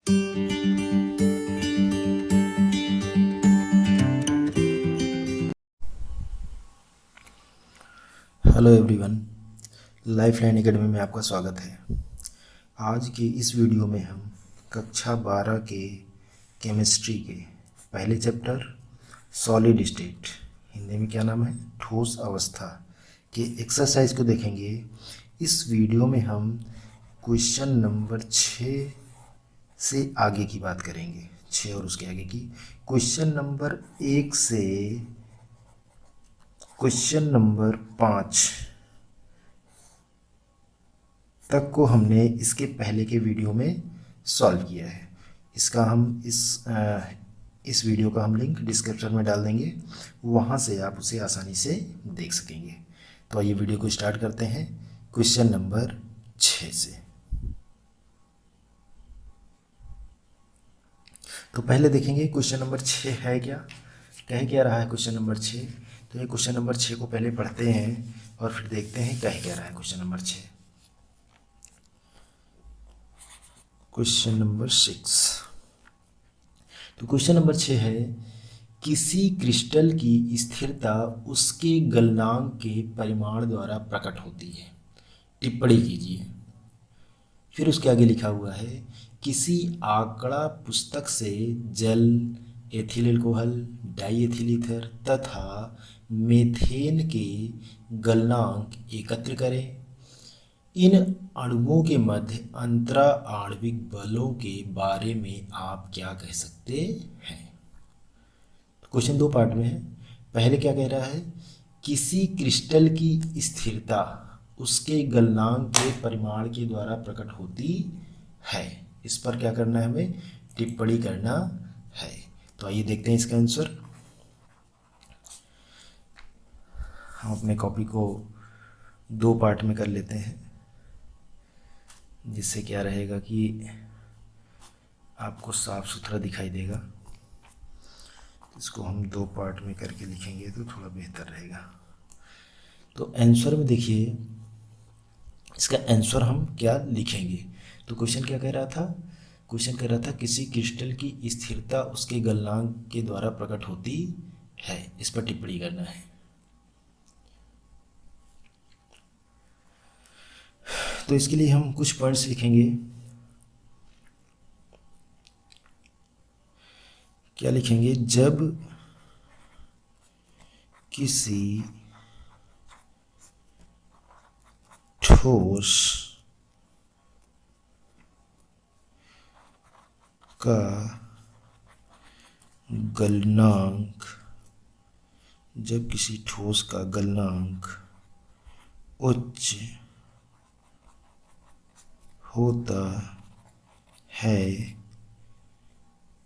Hello everyone, lifeline academy में आपका स्वागत है। आज के इस वीडियो में हम कक्षा 12 के केमिस्ट्री के पहले चैप्टर सॉलिड स्टेट, हिंदी में क्या नाम है, ठोस अवस्था के एक्सरसाइज को देखेंगे। इस वीडियो में हम क्वेश्चन नंबर 6 से आगे की बात करेंगे, 6 और उसके आगे की। क्वेश्चन नंबर 1 से क्वेश्चन नंबर 5 तक को हमने इसके पहले के वीडियो में सॉल्व किया है। इसका हम इस वीडियो का हम लिंक डिस्क्रिप्शन में डाल देंगे, वहाँ से आप उसे आसानी से देख सकेंगे। तो आइए वीडियो को स्टार्ट करते हैं क्वेश्चन नंबर 6 से। तो पहले देखेंगे क्वेश्चन नंबर 6 है क्या, कह क्या रहा है क्वेश्चन नंबर 6। तो ये क्वेश्चन नंबर 6 को पहले पढ़ते हैं और फिर देखते हैं कह क्या रहा है क्वेश्चन नंबर 6। क्वेश्चन नंबर 6, तो क्वेश्चन नंबर 6 है, किसी क्रिस्टल की स्थिरता उसके गलनांक के परिमाण द्वारा प्रकट होती है। टिप्पणी कीजिए। फिर उसके आगे लिखा हुआ है, किसी आंकड़ा पुस्तक से जल, ethyl alcohol, die ethyl ether तथा मेथेन के गलनांक एकत्र करें। इन अणुओं के मध्य अंतरा आणविक बलों के बारे में आप क्या कह सकते हैं। क्वेश्चन 2 पार्ट में है। पहले क्या कह रहा है, किसी क्रिस्टल की स्थिरता उसके गलनांक के परिमाण के द्वारा प्रकट होती है। इस पर क्या करना है, हमें टिप्पणी करना है। तो आइए देखते हैं इसका आंसर। हम अपने कॉपी को 2 पार्ट में कर लेते हैं, जिससे क्या रहेगा कि आपको साफ सुथरा दिखाई देगा। इसको हम 2 पार्ट में करके लिखेंगे तो थोड़ा बेहतर रहेगा। तो आंसर में देखिए, इसका आंसर हम क्या लिखेंगे। तो क्वेश्चन क्या कह रहा था, क्वेश्चन कह रहा था किसी क्रिस्टल की स्थिरता उसके गलनांक के द्वारा प्रकट होती है। इस पर टिप्पणी करना है। तो इसके लिए हम कुछ पॉइंट्स लिखेंगे। क्या लिखेंगे, जब किसी ठोस का गलनांक, जब किसी ठोस का गलनांक उच्च होता है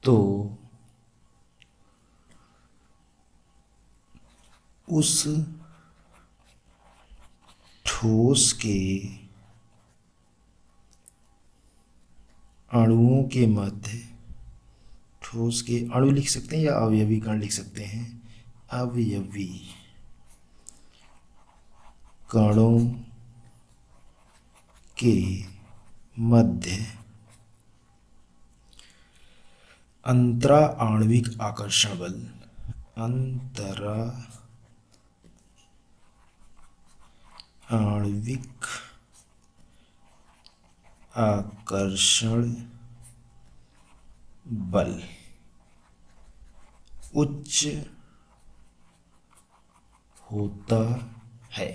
तो उस ठोस के अणुओं के मध्य, ठोस के अणु लिख सकते हैं या अवयवी कण लिख सकते हैं, अवयवी कणों के मध्य अंतरा आणविक आकर्षण बल, अंतरा आणविक आकर्षण बल उच्च होता है,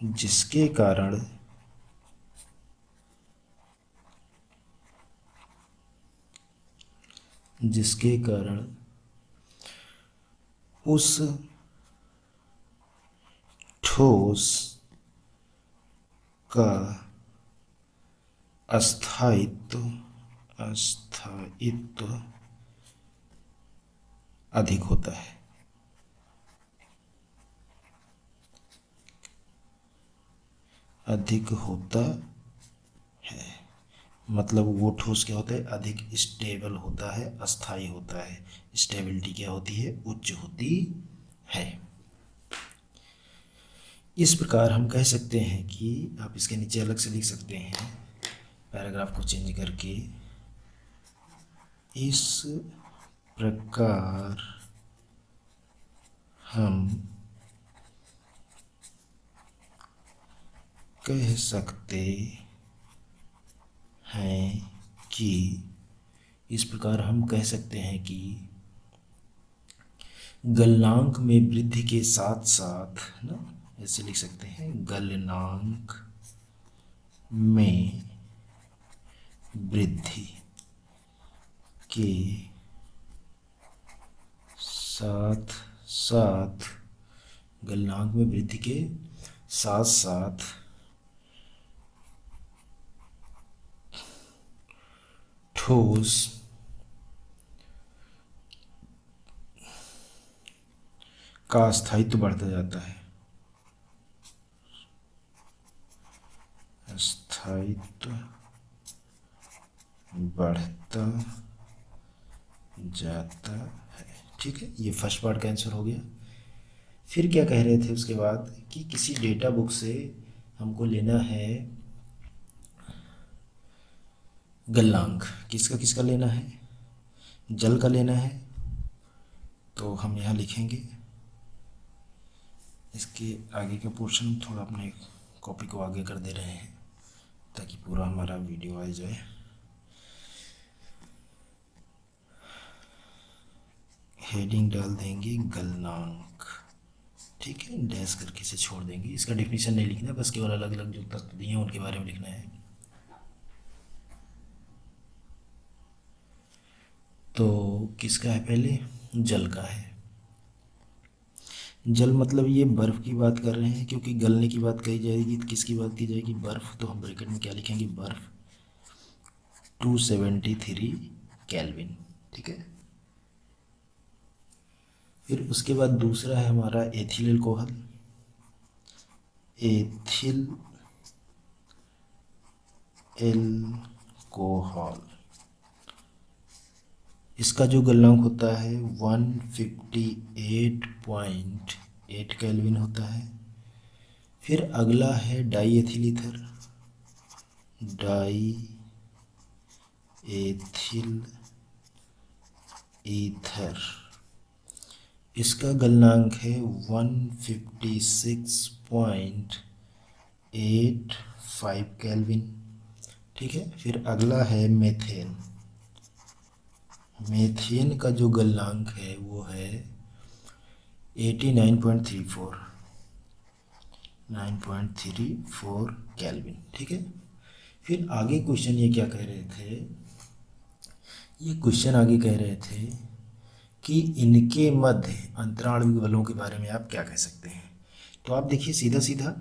जिसके कारण उस ठोस का अस्थायित्व अधिक होता है। अधिक होता है मतलब वो ठोस क्या होता है, अधिक स्टेबल होता है, अस्थायी होता है। स्टेबिलिटी क्या होती है, उच्च होती है। इस प्रकार हम कह सकते हैं कि आप इसके नीचे अलग से लिख सकते हैं पैराग्राफ को चेंज करके इस प्रकार हम कह सकते हैं कि इस प्रकार हम कह सकते हैं कि गलनांक में वृद्धि के साथ साथ ना, ऐसे लिख सकते हैं, गलनांक में वृद्धि के साथ साथ गलनांक में वृद्धि के साथ साथ ठोस का स्थायित्व बढ़ता जाता है, स्थायित्व बढ़ता जाता है। ठीक है, ये फर्स्ट पार्ट का आंसर हो गया। फिर क्या कह रहे थे उसके बाद कि किसी डेटा बुक से हमको लेना है गलनांक, किसका किसका लेना है, जल का लेना है। तो हम यहाँ लिखेंगे, इसके आगे का पोर्शन थोड़ा अपने कॉपी को आगे कर दे रहे हैं ताकि पूरा हमारा वीडियो आ जाए। हेडिंग डाल देंगे गलनांक, ठीक है, डैश करके इसे छोड़ देंगे। इसका डेफिनेशन नहीं लिखना, बस केवल अलग अलग जो तत्व दिए हैं उनके बारे में लिखना है। तो किसका है, पहले जल का है। जल मतलब ये बर्फ़ की बात कर रहे हैं, क्योंकि गलने की बात कही जाएगी तो किसकी बात की जाएगी, बर्फ़। तो हम ब्रैकेट में क्या लिखेंगे, बर्फ़ 273 केल्विन, ठीक है। फिर उसके बाद दूसरा है हमारा एथिल अल्कोहल, एथिल अल्कोहल। इसका जो गलनांक होता है 158.8 केल्विन होता है। फिर अगला है die ethyl ether, die ethyl ether. इसका गलनांक है 156.85 केल्विन, ठीक है। फिर अगला है मेथेन। मेथेन का जो गलनांक है वो है 89.34 केल्विन, ठीक है। फिर आगे क्वेश्चन ये क्या कह रहे थे, ये क्वेश्चन आगे कह रहे थे कि इनके मध्य अंतराणविक बलों के बारे में आप क्या कह सकते हैं। तो आप देखिए सीधा सीधा,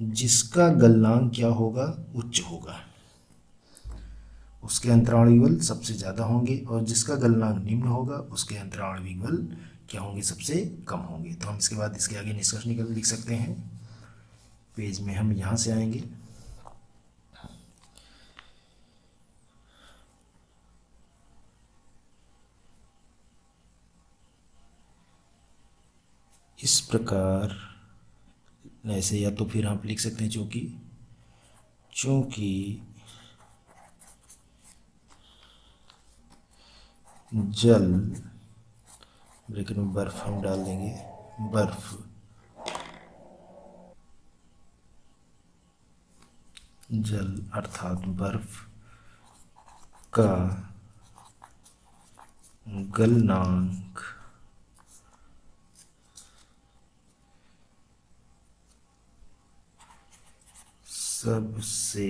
जिसका गलनांक क्या होगा, उच्च होगा, उसके अंतराणविक बल सबसे ज़्यादा होंगे, और जिसका गलनांक निम्न होगा उसके अंतराणविक बल क्या होंगे, सबसे कम होंगे। तो हम इसके बाद इसके आगे निष्कर्ष निकल लिख सकते हैं। पेज में हम यहाँ से आएंगे, इस प्रकार ऐसे, या तो फिर आप लिख सकते हैं चूँकि जल, ब्रैकेट में बर्फ हम डाल देंगे, बर्फ जल अर्थात बर्फ का गलनांक सबसे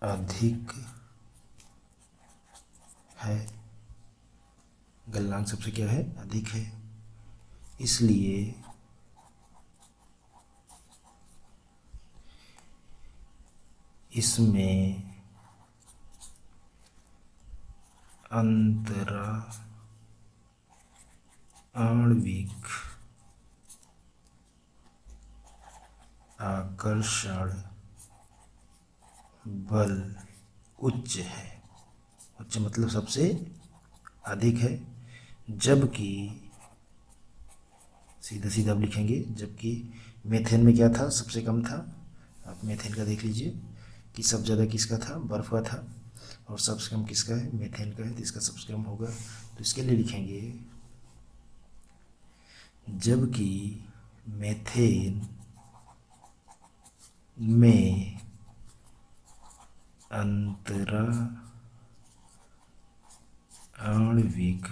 अधिक है, गलनांक सबसे क्या है, अधिक है। इसलिए इसमें अंतराणविक आकर्षण बल उच्च है, उच्च मतलब सबसे अधिक है, जबकि सीधा सीधा आप लिखेंगे, जबकि मेथेन में क्या था, सबसे कम था। आप मेथेन का देख लीजिए कि सबसे ज़्यादा किसका था, बर्फ़ का था, और सबसे कम किसका है, मेथेन का है, तो इसका सबसे कम होगा। तो इसके लिए लिखेंगे जबकि मेथेन में अंतरा आणविक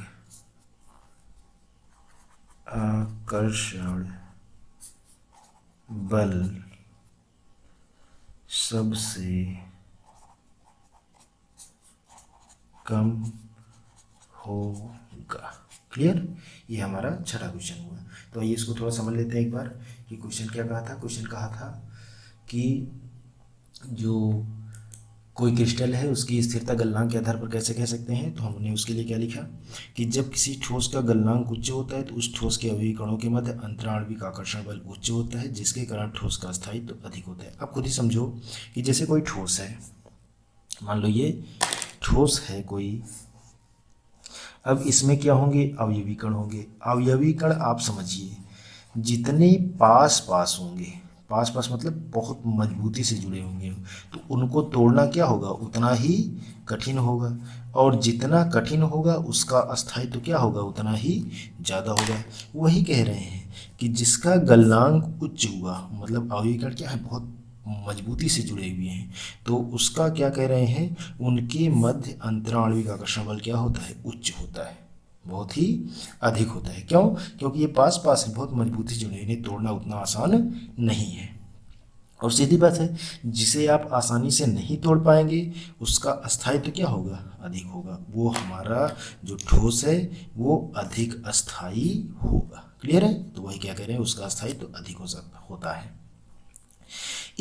आकर्षण बल सबसे कम होगा। क्लियर, ये हमारा छठा क्वेश्चन हुआ। तो आइए इसको थोड़ा समझ लेते हैं एक बार कि क्वेश्चन क्या कहा था। क्वेश्चन कहा था कि जो कोई क्रिस्टल है उसकी स्थिरता गलनांक के आधार पर कैसे कह सकते हैं। तो हमने उसके लिए क्या लिखा कि जब किसी ठोस का गलनांक उच्च होता है तो उस ठोस के अवयवी कणों के मध्य अंतराणविक आकर्षण बल उच्च होता है, जिसके कारण ठोस का स्थायित्व तो अधिक होता है। अब खुद ही समझो कि जैसे कोई ठोस है, मान लो ये ठोस है कोई, अब इसमें क्या होंगे, अवयवी कण होंगे। अवयवी कण आप समझिए जितने पास पास होंगे, पास पास मतलब बहुत मजबूती से जुड़े होंगे, तो उनको तोड़ना क्या होगा, उतना ही कठिन होगा, और जितना कठिन होगा उसका अस्थायित्व तो क्या होगा, उतना ही ज़्यादा होगा। वही कह रहे हैं कि जिसका गलनांक उच्च हुआ, मतलब अवयवी कण क्या है, बहुत मजबूती से जुड़े हुए हैं, तो उसका क्या कह रहे हैं, उनके मध्य अंतराणविक आकर्षण बल क्या होता है, उच्च होता है, बहुत ही अधिक होता है। क्यों, क्योंकि ये पास पास है, बहुत मजबूती से जुड़े, इन्हें तोड़ना उतना आसान नहीं है। और सीधी बात है, जिसे आप आसानी से नहीं तोड़ पाएंगे उसका अस्थायित्व क्या होगा, अधिक होगा, वो हमारा जो ठोस है वो अधिक अस्थायी होगा। क्लियर है, तो वही क्या कह रहे हैं, उसका अस्थायित्व अधिक होता है।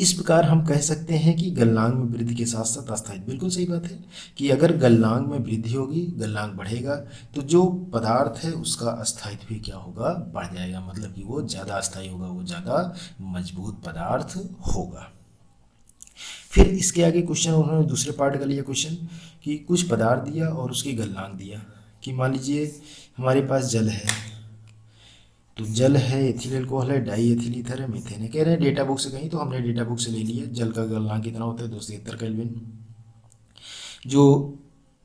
इस प्रकार हम कह सकते हैं कि गलनांक में वृद्धि के साथ साथ अस्थायित्व, बिल्कुल सही बात है कि अगर गलनांक में वृद्धि होगी, गलनांक बढ़ेगा, तो जो पदार्थ है उसका अस्थायित्व भी क्या होगा, बढ़ जाएगा, मतलब कि वो ज़्यादा अस्थायी होगा, वो ज़्यादा मजबूत पदार्थ होगा। फिर इसके आगे क्वेश्चन उन्होंने दूसरे पार्ट का लिया क्वेश्चन कि कुछ पदार्थ दिया और उसकी गलनांक दिया, कि मान लीजिए हमारे पास जल है, तो जल है, एथिल अल्कोहल है, डाई एथिल ईथर है, मीथेन है। कह रहे हैं डेटा बुक से कहीं, तो हमने डेटा बुक से ले लिया। जल का गलनांक कितना होता है, 273 केल्विन। जो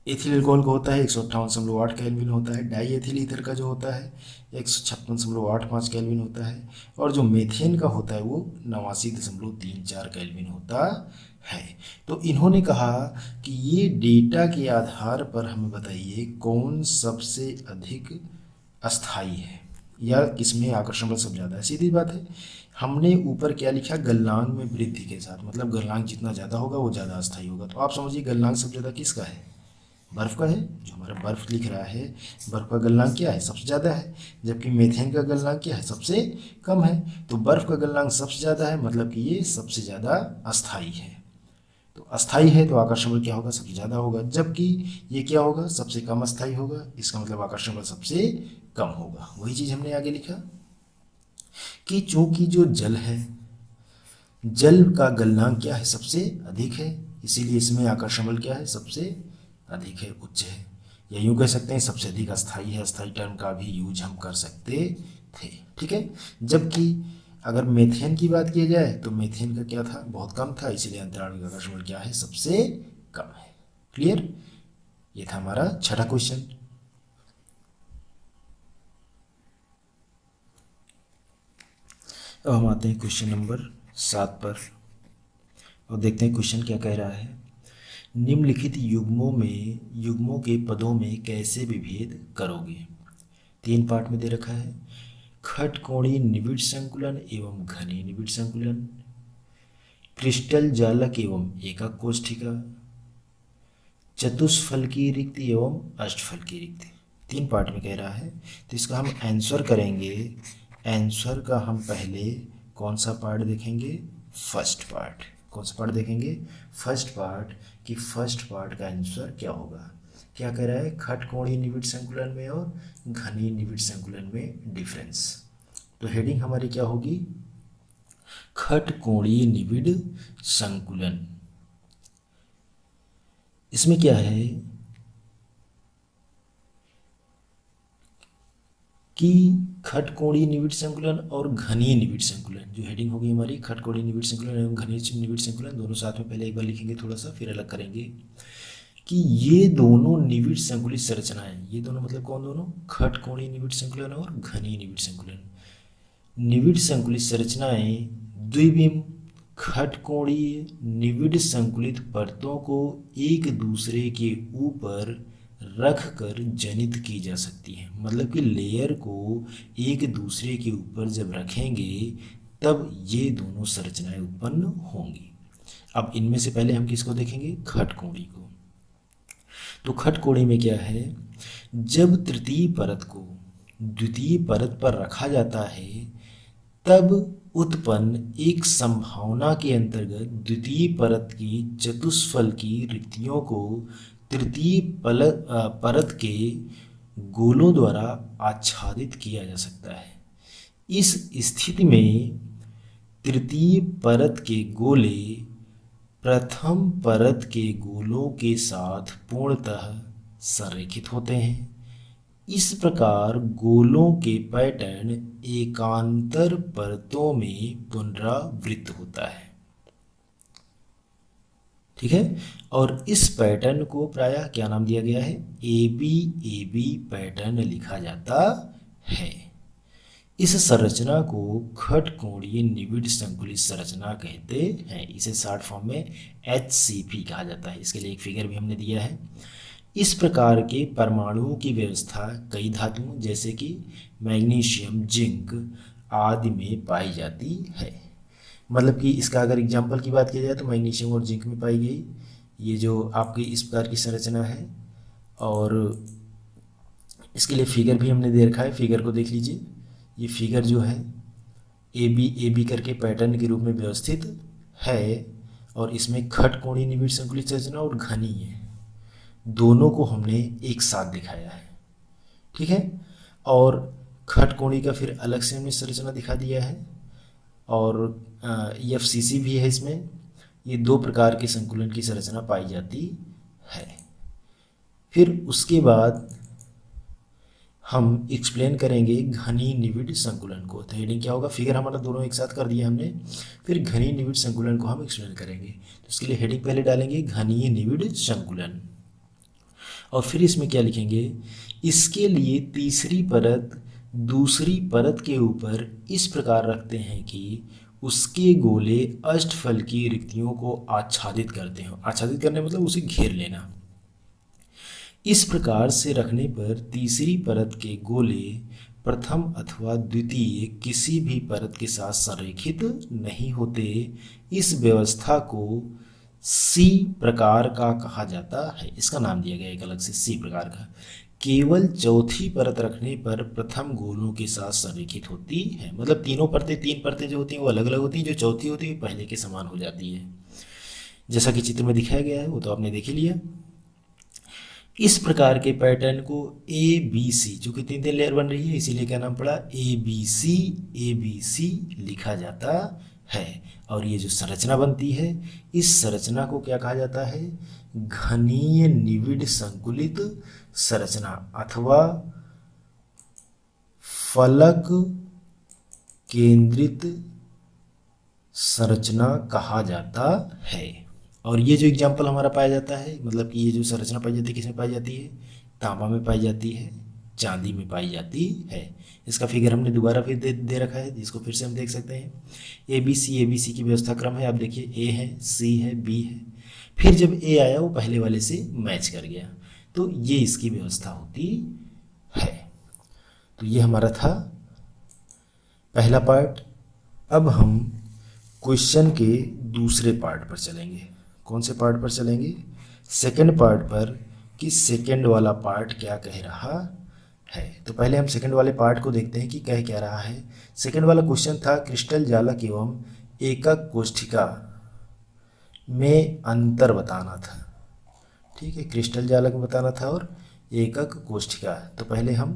एथिल अल्कोहल का होता है 158.8 केल्विन होता है। डाई एथिल ईथर का जो होता है 156.85 केल्विन होता है। और जो मीथेन का होता है वो 89.34 केल्विन होता है। तो इन्होंने कहा कि ये डेटा के आधार पर हमें बताइए कौन सबसे अधिक अस्थाई है, या किसमें आकर्षण बल सबसे ज़्यादा है। सीधी बात है, हमने ऊपर क्या लिखा, गलनांक में वृद्धि के साथ, मतलब गलनांक जितना ज़्यादा होगा वो ज़्यादा अस्थायी होगा। तो आप समझिए गलनांक सबसे ज़्यादा किसका है, बर्फ़ का है। जो हमारा बर्फ़ लिख रहा है, बर्फ़ का गलनांक क्या है, सबसे ज़्यादा है, जबकि मीथेन का गलनांक क्या है, सबसे कम है। तो बर्फ़ का गलनांक सबसे ज़्यादा है, मतलब कि ये सबसे ज़्यादा अस्थायी है। तो अस्थाई है तो आकर्षण बल क्या होगा, सबसे ज़्यादा होगा, जबकि ये क्या होगा, सबसे कम अस्थाई होगा, इसका मतलब आकर्षण बल सबसे कम होगा। वही चीज़ हमने आगे लिखा कि चूंकि जो जल है, जल का गलनांक क्या है, सबसे अधिक है, इसीलिए इसमें आकर्षण बल क्या है, सबसे अधिक है, उच्च है, या यूँ कह सकते हैं सबसे अधिक अस्थाई है। अस्थाई टर्म का भी यूज हम कर सकते थे, ठीक है। जबकि अगर मेथेन की बात की जाए तो मेथेन का क्या था, बहुत कम था, इसीलिए अंतराणविक आकर्षण बल क्या है, सबसे कम है। क्लियर, ये था हमारा छठा क्वेश्चन। अब हम आते हैं क्वेश्चन नंबर 7 पर और देखते हैं क्वेश्चन क्या कह रहा है। निम्नलिखित युग्मों के पदों में कैसे विभेद करोगे। 3 पार्ट में दे रखा है। खटकोणीय निबिड़ संकुलन एवं घनीय निबिड़ संकुलन, क्रिस्टल जालक एवं एकक कोष्ठिका, चतुष्फलकीय रिक्ति एवं अष्टफलकीय रिक्ति। 3 पार्ट में कह रहा है, तो इसका हम आंसर करेंगे। आंसर का हम पहले कौन सा पार्ट देखेंगे, फर्स्ट पार्ट। कौन सा पार्ट देखेंगे, फर्स्ट पार्ट, कि फर्स्ट पार्ट का आंसर क्या होगा। क्या कह रहा है, खटकोणीय निबिड़ संकुलन में और घनीय निबिड़ संकुलन में डिफरेंस। तो हेडिंग हमारी क्या होगी, खटकोणीय निबिड़ संकुलन। इसमें क्या है कि खटकोणीय निविड़ संकुलन और घनीय निविड़ संकुलन, जो हेडिंग होगी हमारी खटकोणीय निविड़ संकुलन एवं घनीय निविड़ संकुलन, दोनों साथ में पहले एक बार लिखेंगे थोड़ा सा, फिर अलग करेंगे कि ये दोनों निविड़ संकुलित संरचनाएं, ये दोनों मतलब कौन दोनों, खटकोणीय निविड़ संकुलन और घनीय निविड़ संकुलन। निविड़ संकुलित संरचनाएं द्विबिम खटकोणीय निविड़ संकुलित परतों को एक दूसरे के ऊपर रखकर जनित की जा सकती है। मतलब कि लेयर को एक दूसरे के ऊपर जब रखेंगे तब ये दोनों संरचनाएं उत्पन्न होंगी। अब इनमें से पहले हम किसको देखेंगे, खटकोणी को। तो खटकोणी में क्या है, जब तृतीय परत को द्वितीय परत पर रखा जाता है तब उत्पन्न एक संभावना के अंतर्गत द्वितीय परत की चतुष्फल की रिक्तियों को तृतीय परत के गोलों द्वारा आच्छादित किया जा सकता है। इस स्थिति में तृतीय परत के गोले प्रथम परत के गोलों के साथ पूर्णतः संरेखित होते हैं। इस प्रकार गोलों के पैटर्न एकांतर परतों में पुनरावृत्त होता है। ठीक है, और इस पैटर्न को प्रायः क्या नाम दिया गया है, AB पैटर्न लिखा जाता है। इस संरचना को खटकोणीय निविड़ संकुलित संरचना कहते हैं। इसे शॉर्ट फॉर्म में HCP कहा जाता है। इसके लिए एक फिगर भी हमने दिया है। इस प्रकार के परमाणुओं की व्यवस्था कई धातुओं जैसे कि मैग्नीशियम, जिंक आदि में पाई जाती है। मतलब कि इसका अगर एग्जाम्पल की बात की जाए तो मैग्नीशियम और जिंक में पाई गई ये जो आपकी इस प्रकार की संरचना है। और इसके लिए फिगर भी हमने दे रखा है, फिगर को देख लीजिए। ये फिगर जो है AB करके पैटर्न के रूप में व्यवस्थित है और इसमें खटकोणीय निविड़ संकुलित संरचना और घनीय दोनों को हमने एक साथ दिखाया है। ठीक है, और खटकोणीय का फिर अलग से हमने संरचना दिखा दिया है और FCC भी है इसमें। ये दो प्रकार के संकुलन की संरचना पाई जाती है। फिर उसके बाद हम एक्सप्लेन करेंगे घनीय निविड़ संकुलन को। तो हेडिंग क्या होगा, फिगर हमारा दोनों एक साथ कर दिया हमने, फिर घनीय निविड़ संकुलन को हम एक्सप्लेन करेंगे। तो इसके लिए हेडिंग पहले डालेंगे घनीय निविड़ संकुलन और फिर इसमें क्या लिखेंगे, इसके लिए तीसरी परत दूसरी परत के ऊपर इस प्रकार रखते हैं कि उसके गोले अष्टफल की रिक्तियों को आच्छादित करते हैं। आच्छादित करने मतलब उसे घेर लेना। इस प्रकार से रखने पर तीसरी परत के गोले प्रथम अथवा द्वितीय किसी भी परत के साथ संरेखित नहीं होते। इस व्यवस्था को C प्रकार का कहा जाता है। इसका नाम दिया गया एक अलग से C प्रकार का। केवल चौथी परत रखने पर प्रथम गोलों के साथ संरेखित होती है। मतलब तीनों परतें, तीन परतें जो होती हैं वो अलग अलग होती हैं, जो चौथी होती है पहले के समान हो जाती है। जैसा कि चित्र में दिखाया गया है वो तो आपने देख ही लिया। इस प्रकार के पैटर्न को ABC, जो कि तीन तीन लेयर बन रही है इसीलिए क्या नाम पड़ा, ABC लिखा जाता है। और ये जो संरचना बनती है इस संरचना को क्या कहा जाता है, घनीय निविड़ संकुलित संरचना अथवा फलक केंद्रित संरचना कहा जाता है। और ये जो एग्जाम्पल हमारा पाया जाता है, मतलब कि ये जो संरचना पाई जाती है किसमें पाई जाती है, तांबा में पाई जाती है, चांदी में पाई जाती है। इसका फिगर हमने दोबारा फिर दे रखा है, जिसको फिर से हम देख सकते हैं। ABC की व्यवस्था क्रम है। आप देखिए A है, C है, B है, फिर जब A आया वो पहले वाले से मैच कर गया, तो ये इसकी व्यवस्था होती है। तो ये हमारा था पहला पार्ट। अब हम क्वेश्चन के दूसरे पार्ट पर चलेंगे। कौन से पार्ट पर चलेंगे, सेकंड पार्ट पर, कि सेकंड वाला पार्ट क्या कह रहा है। तो पहले हम सेकंड वाले पार्ट को देखते हैं कि क्या रहा है। सेकंड वाला क्वेश्चन था क्रिस्टल जालक एवं एकक कोष्ठिका में अंतर बताना था। ठीक है, क्रिस्टल जालक बताना था और एकक कोष्ठिका। तो पहले हम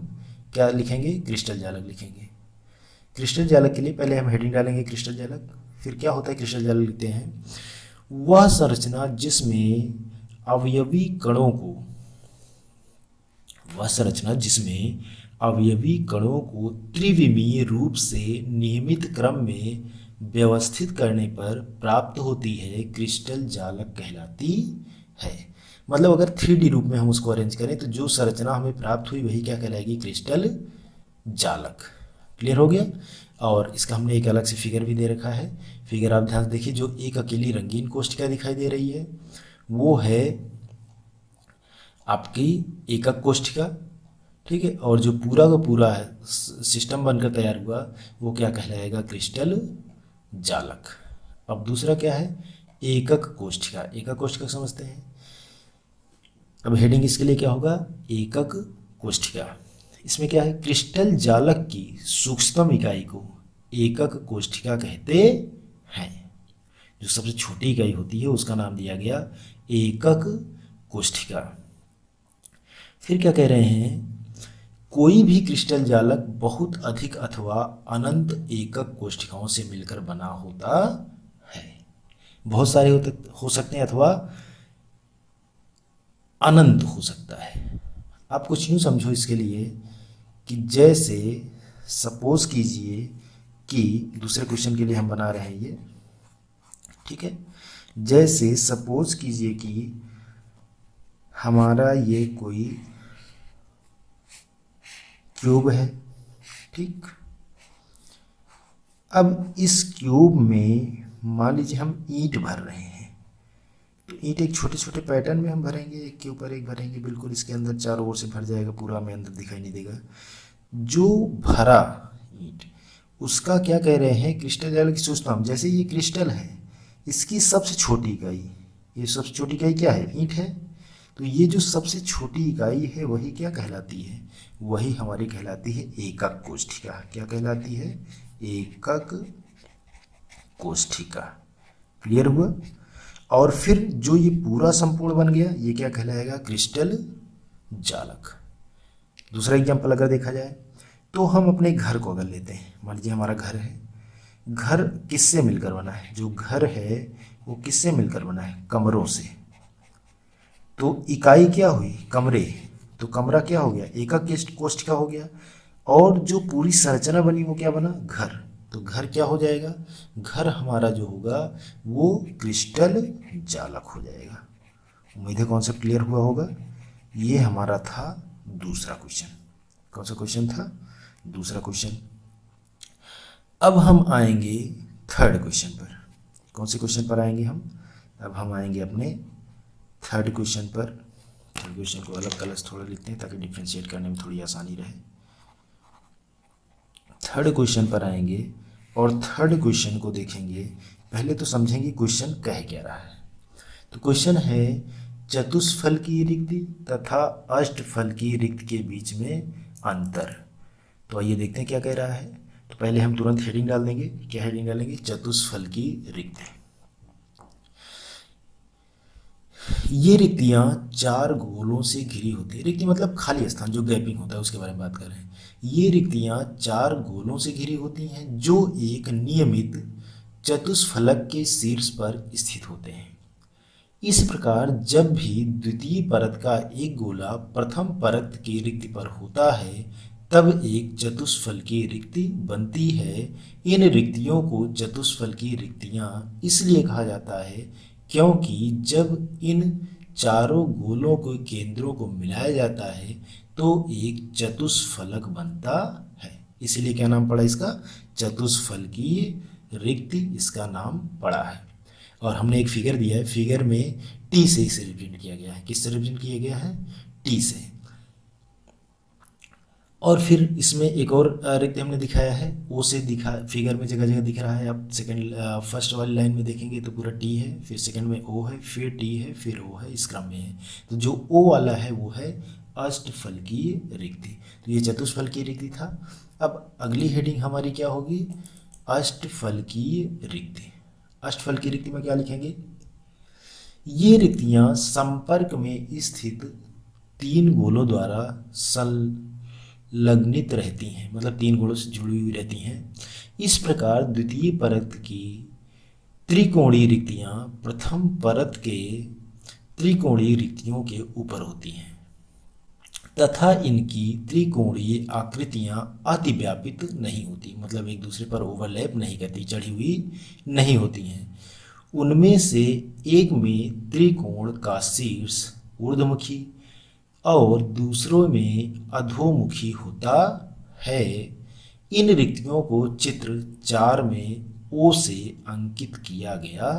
क्या लिखेंगे, क्रिस्टल जालक लिखेंगे। क्रिस्टल जालक के लिए पहले हम हेडिंग डालेंगे क्रिस्टल जालक। फिर क्या होता है, क्रिस्टल जालक लिखते हैं वह संरचना जिसमें अवयवी कणों को, वह संरचना जिसमें अवयवी कणों को त्रिविमीय रूप से नियमित क्रम में व्यवस्थित करने पर प्राप्त होती है क्रिस्टल जालक कहलाती है। मतलब अगर 3D रूप में हम उसको अरेंज करें तो जो संरचना हमें प्राप्त हुई वही क्या कहलाएगी, क्रिस्टल जालक। क्लियर हो गया। और इसका हमने एक अलग से फिगर भी दे रखा है। फिगर आप ध्यान से देखिए, जो एक अकेली रंगीन कोशिका दिखाई दे रही है वो है आपकी एकक कोशिका, ठीक है। और जो पूरा का पूरा है सिस्टम बनकर तैयार हुआ वो क्या कहलाएगा, क्रिस्टल जालक। अब दूसरा क्या है, एकक कोशिका। एकक कोशिका समझते हैं। अब हेडिंग इसके लिए क्या होगा, एकक कोशिका। इसमें क्या है, क्रिस्टल जालक की सूक्ष्मतम इकाई को एकक कोशिका कहते हैं। जो सबसे छोटी इकाई होती है उसका नाम दिया गया एकक कोशिका। फिर क्या कह रहे हैं, कोई भी क्रिस्टल जालक बहुत अधिक अथवा अनंत एकक कोशिकाओं से मिलकर बना होता है। बहुत सारे हो सकते हैं अथवा अनंत हो सकता है। आप कुछ यूँ समझो इसके लिए कि जैसे सपोज कीजिए कि दूसरे क्वेश्चन के लिए हम बना रहे हैं ये, ठीक है। जैसे सपोज कीजिए कि हमारा ये कोई क्यूब है, ठीक। अब इस क्यूब में मान लीजिए हम ईंट भर रहे हैं, तो ईंट एक छोटे छोटे पैटर्न में हम भरेंगे, एक के ऊपर एक भरेंगे, बिल्कुल इसके अंदर चारों ओर से भर जाएगा, पूरा हमें अंदर दिखाई नहीं देगा। जो भरा ईंट उसका क्या कह रहे हैं, क्रिस्टल जालक की सूक्ष्मतम। जैसे ये क्रिस्टल है, इसकी सबसे छोटी इकाई, ये सबसे छोटी इकाई क्या है, ईंट है। तो ये जो सबसे छोटी इकाई है वही क्या कहलाती है, वही हमारी कहलाती है एकक कोशिका। क्या कहलाती है, एकक कोशिका। क्लियर हुआ। और फिर जो ये पूरा संपूर्ण बन गया ये क्या कहलाएगा, क्रिस्टल जालक। दूसरा एग्जाम्पल अगर देखा जाए तो हम अपने घर को अगर लेते हैं, मान लीजिए हमारा घर है। घर किससे मिलकर बना है, जो घर है वो किससे मिलकर बना है, कमरों से। तो इकाई क्या हुई, कमरे। तो कमरा क्या हो गया, एकक कोशिका हो गया। और जो पूरी संरचना बनी वो क्या बना, घर। तो घर क्या हो जाएगा, घर हमारा जो होगा वो क्रिस्टल जालक हो जाएगा। उम्मीद है कॉन्सेप्ट क्लियर हुआ होगा। ये हमारा था दूसरा क्वेश्चन। कौन सा क्वेश्चन था, दूसरा क्वेश्चन। अब हम आएंगे थर्ड क्वेश्चन पर। कौन से क्वेश्चन पर आएंगे हम, अब हम आएंगे अपने थर्ड क्वेश्चन पर। थर्ड क्वेश्चन को अलग कलर्स थोड़ा लिखते हैं ताकि डिफ्रेंशिएट करने में थोड़ी आसानी रहे। थर्ड क्वेश्चन पर आएंगे और थर्ड क्वेश्चन को देखेंगे। पहले तो समझेंगे क्वेश्चन कह क्या रहा है। तो क्वेश्चन है चतुष्फल की रिक्ति तथा अष्टफल की रिक्ति के बीच में अंतर। तो आइए देखते हैं क्या कह रहा है। तो पहले हम तुरंत हेडिंग डाल देंगे। क्या हेडिंग डालेंगे, चतुष्फल की रिक्ति। ये रिक्तियां चार गोलों से घिरी होती है। रिक्ति मतलब खाली स्थान, जो गैपिंग होता है उसके बारे में बात कर रहे हैं। ये रिक्तियां चार गोलों से घिरी होती हैं जो एक नियमित चतुष्फलक के शीर्ष पर स्थित होते हैं। इस प्रकार जब भी द्वितीय परत का एक गोला प्रथम परत की रिक्ति पर होता है तब एक चतुष्फल की रिक्ति बनती है। इन रिक्तियों को चतुष्फल की रिक्तियां इसलिए कहा जाता है क्योंकि जब इन चारों गोलों के केंद्रों को मिलाया जाता है तो एक चतुष्फलक बनता है। इसलिए क्या नाम पड़ा इसका, चतुष्फल की रिक्ति इसका नाम पड़ा है। और हमने एक फिगर दिया है, फिगर में टी से इसे रिप्रेजेंट किया गया है। किससे रिप्रेजेंट किया गया है, टी से। और फिर इसमें एक और रिक्ति हमने दिखाया है, ओ से दिखा, फिगर में जगह जगह दिख रहा है। आप सेकंड फर्स्ट वाली लाइन में देखेंगे तो पूरा टी है, फिर सेकंड में ओ है, फिर टी है, फिर ओ है, इस क्रम में है। तो जो ओ वाला है वो है अष्टफल की रिक्ति। तो ये चतुष्फल की रिक्ति था। अब अगली हेडिंग हमारी क्या होगी, अष्टफल की रिक्ति। अष्टफल की रिक्ति में क्या लिखेंगे, ये रिक्तियां संपर्क में स्थित तीन गोलों द्वारा संलग्नित रहती हैं, मतलब तीन गोलों से जुड़ी हुई रहती हैं। इस प्रकार द्वितीय परत की त्रिकोणीय रिक्तियां प्रथम परत के त्रिकोणीय रिक्तियों के ऊपर होती हैं। तथा इनकी त्रिकोणीय आकृतियां अतिव्यापित नहीं होती, मतलब एक दूसरे पर ओवरलैप नहीं करती, चढ़ी हुई नहीं होती हैं। उनमें से एक में त्रिकोण का शीर्ष ऊर्ध्वमुखी और दूसरों में अधोमुखी होता है। इन रिक्तियों को चित्र 4 में ओ से अंकित किया गया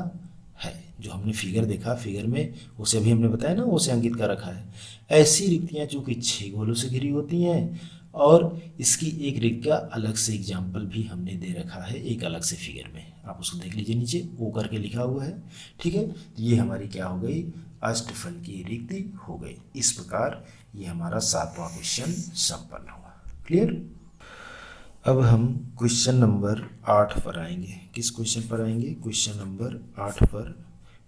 है। जो हमने फिगर देखा, फिगर में उसे अभी हमने बताया ना, ओ से अंकित कर रखा है। ऐसी रिक्तियां चूंकि 6 गोलों से घिरी होती हैं, और इसकी एक रिक्त का अलग से एग्जाम्पल भी हमने दे रखा है एक अलग से फिगर में, आप उसको देख लीजिए, नीचे ओ करके लिखा हुआ है। ठीक है, तो ये हमारी क्या हो गई, अष्टफल की रिक्ति हो गई। इस प्रकार ये हमारा 7वां क्वेश्चन संपन्न हुआ। क्लियर। अब हम क्वेश्चन नंबर 8 पर आएंगे। किस क्वेश्चन पर आएंगे, क्वेश्चन नंबर 8 पर।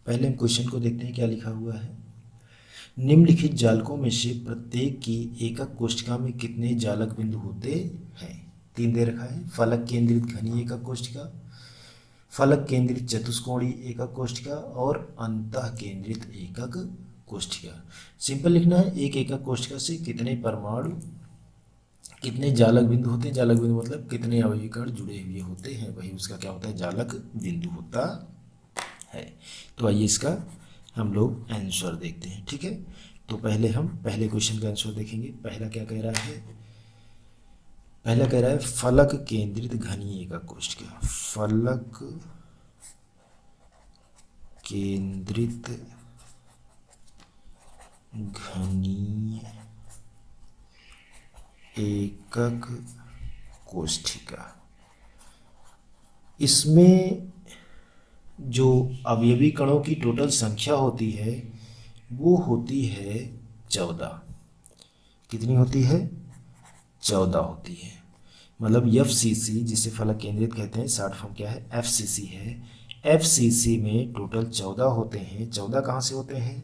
पहले हम क्वेश्चन को देखते हैं क्या लिखा हुआ है। निम्नलिखित जालकों में से प्रत्येक की एकक कोष्ठिका में कितने जालक बिंदु होते हैं। 3 दे रखा है। फलक केंद्रित घनी एकक कोष्ठिका, फलक केंद्रित चतुष्कोणीय एकक कोष्ठिका और अंतः केंद्रित एकक कोष्ठिका। सिंपल लिखना है, एक एकक कोष्ठिका से कितने परमाणु, कितने जालक बिंदु होते हैं। जालक बिंदु मतलब कितने अवयवी कण जुड़े हुए होते हैं, वही उसका क्या होता है, जालक बिंदु होता है। तो आइए इसका हम लोग आंसर देखते हैं। ठीक है, तो पहले हम पहले क्वेश्चन का आंसर देखेंगे। पहला क्या कह रहा है, पहला कह रहा है फलक केंद्रित घनी एकक कोष्ठिका। फलक केंद्रित घनी एकक कोष्ठिका, इसमें जो अवयवी कणों की टोटल संख्या होती है वो होती है 14। कितनी होती है, 14 होती है। मतलब FCC जिसे फलक केंद्रित कहते हैं, शॉर्ट फॉर्म क्या है, FCC है। FCC में टोटल 14 होते हैं। 14 कहाँ से होते हैं,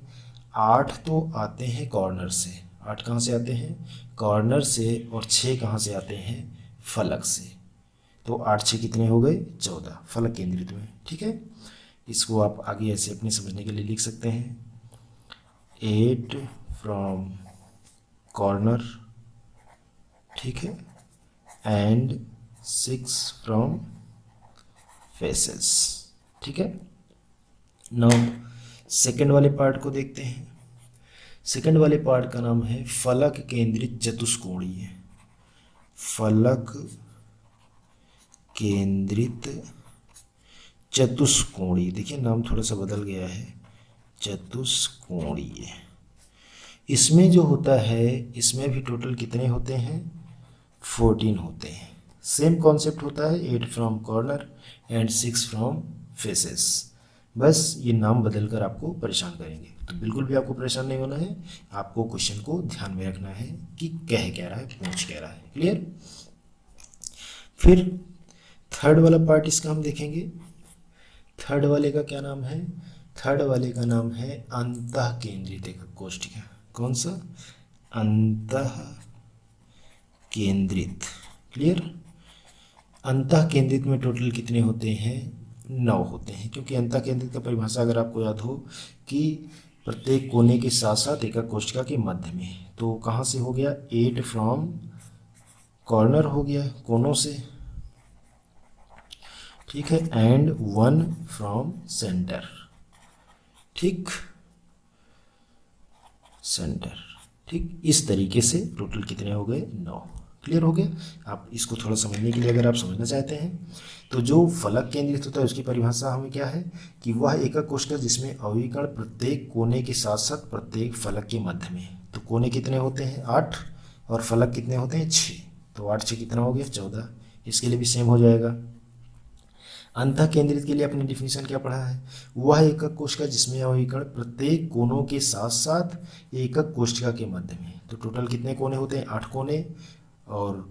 8 तो आते हैं कॉर्नर से। 8 कहाँ से आते हैं, कॉर्नर से, और 6 कहाँ से आते हैं, फलक से। तो 8 6 कितने हो गए, 14 फलक केंद्रित में। ठीक है, इसको आप आगे ऐसे अपने समझने के लिए लिख सकते हैं, 8 फ्रॉम कॉर्नर, ठीक है, एंड 6 फ्रॉम फेसेस। ठीक है, नाउ सेकंड वाले पार्ट को देखते हैं। सेकंड वाले पार्ट का नाम है फलक केंद्रित चतुष्कोणीय। फलक केंद्रित चतुष्कोणीय, देखिए नाम थोड़ा सा बदल गया है, चतुष्कोणीय। इसमें जो होता है, इसमें भी टोटल कितने होते हैं, 14 होते हैं। सेम कॉन्सेप्ट होता है, 8 from corner and 6 from faces. बस ये नाम बदलकर आपको परेशान करेंगे, तो बिल्कुल भी आपको परेशान नहीं होना है। आपको क्वेश्चन को ध्यान में रखना है कि कह रहा है, पूछ कह रहा है। क्लियर। फिर थर्ड वाला पार्ट इसका हम देखेंगे। थर्ड वाले का क्या नाम है, थर्ड वाले का नाम है अंतः केंद्रित एकक कोष्ठिका। कौन सा, अंतः केंद्रित। क्लियर। अंतः केंद्रित में टोटल कितने होते हैं, 9 होते हैं। क्योंकि अंतः केंद्रित का परिभाषा अगर आपको याद हो कि प्रत्येक कोने के साथ साथ एकक कोष्ठिका के मध्य में, तो कहाँ से हो गया, 8 फ्रॉम कॉर्नर हो गया, कोनों से, ठीक है, एंड 1 फ्रॉम सेंटर। ठीक, सेंटर। ठीक, इस तरीके से टोटल कितने हो गए, 9। क्लियर हो गया। आप इसको थोड़ा समझने के लिए अगर आप समझना चाहते हैं, तो जो फलक केंद्रित होता है उसकी परिभाषा हमें क्या है कि वह एकक कोष्ठिका जिसमें अवयवी कण प्रत्येक कोने के साथ साथ प्रत्येक फलक के मध्य में, तो कोने कितने होते हैं, 8, और फलक कितने होते हैं, 6। तो 8 6 कितना हो गया, 14। इसके लिए भी सेम हो जाएगा। अंतः केंद्रित के लिए अपने डिफिनीशन क्या पढ़ा है, वह एकक कोष्ठिका जिसमें अवयवी कण प्रत्येक कोनों के साथ साथ एकक कोष्ठिका के मध्य में। तो टोटल कितने कोने होते हैं, 8 कोने, और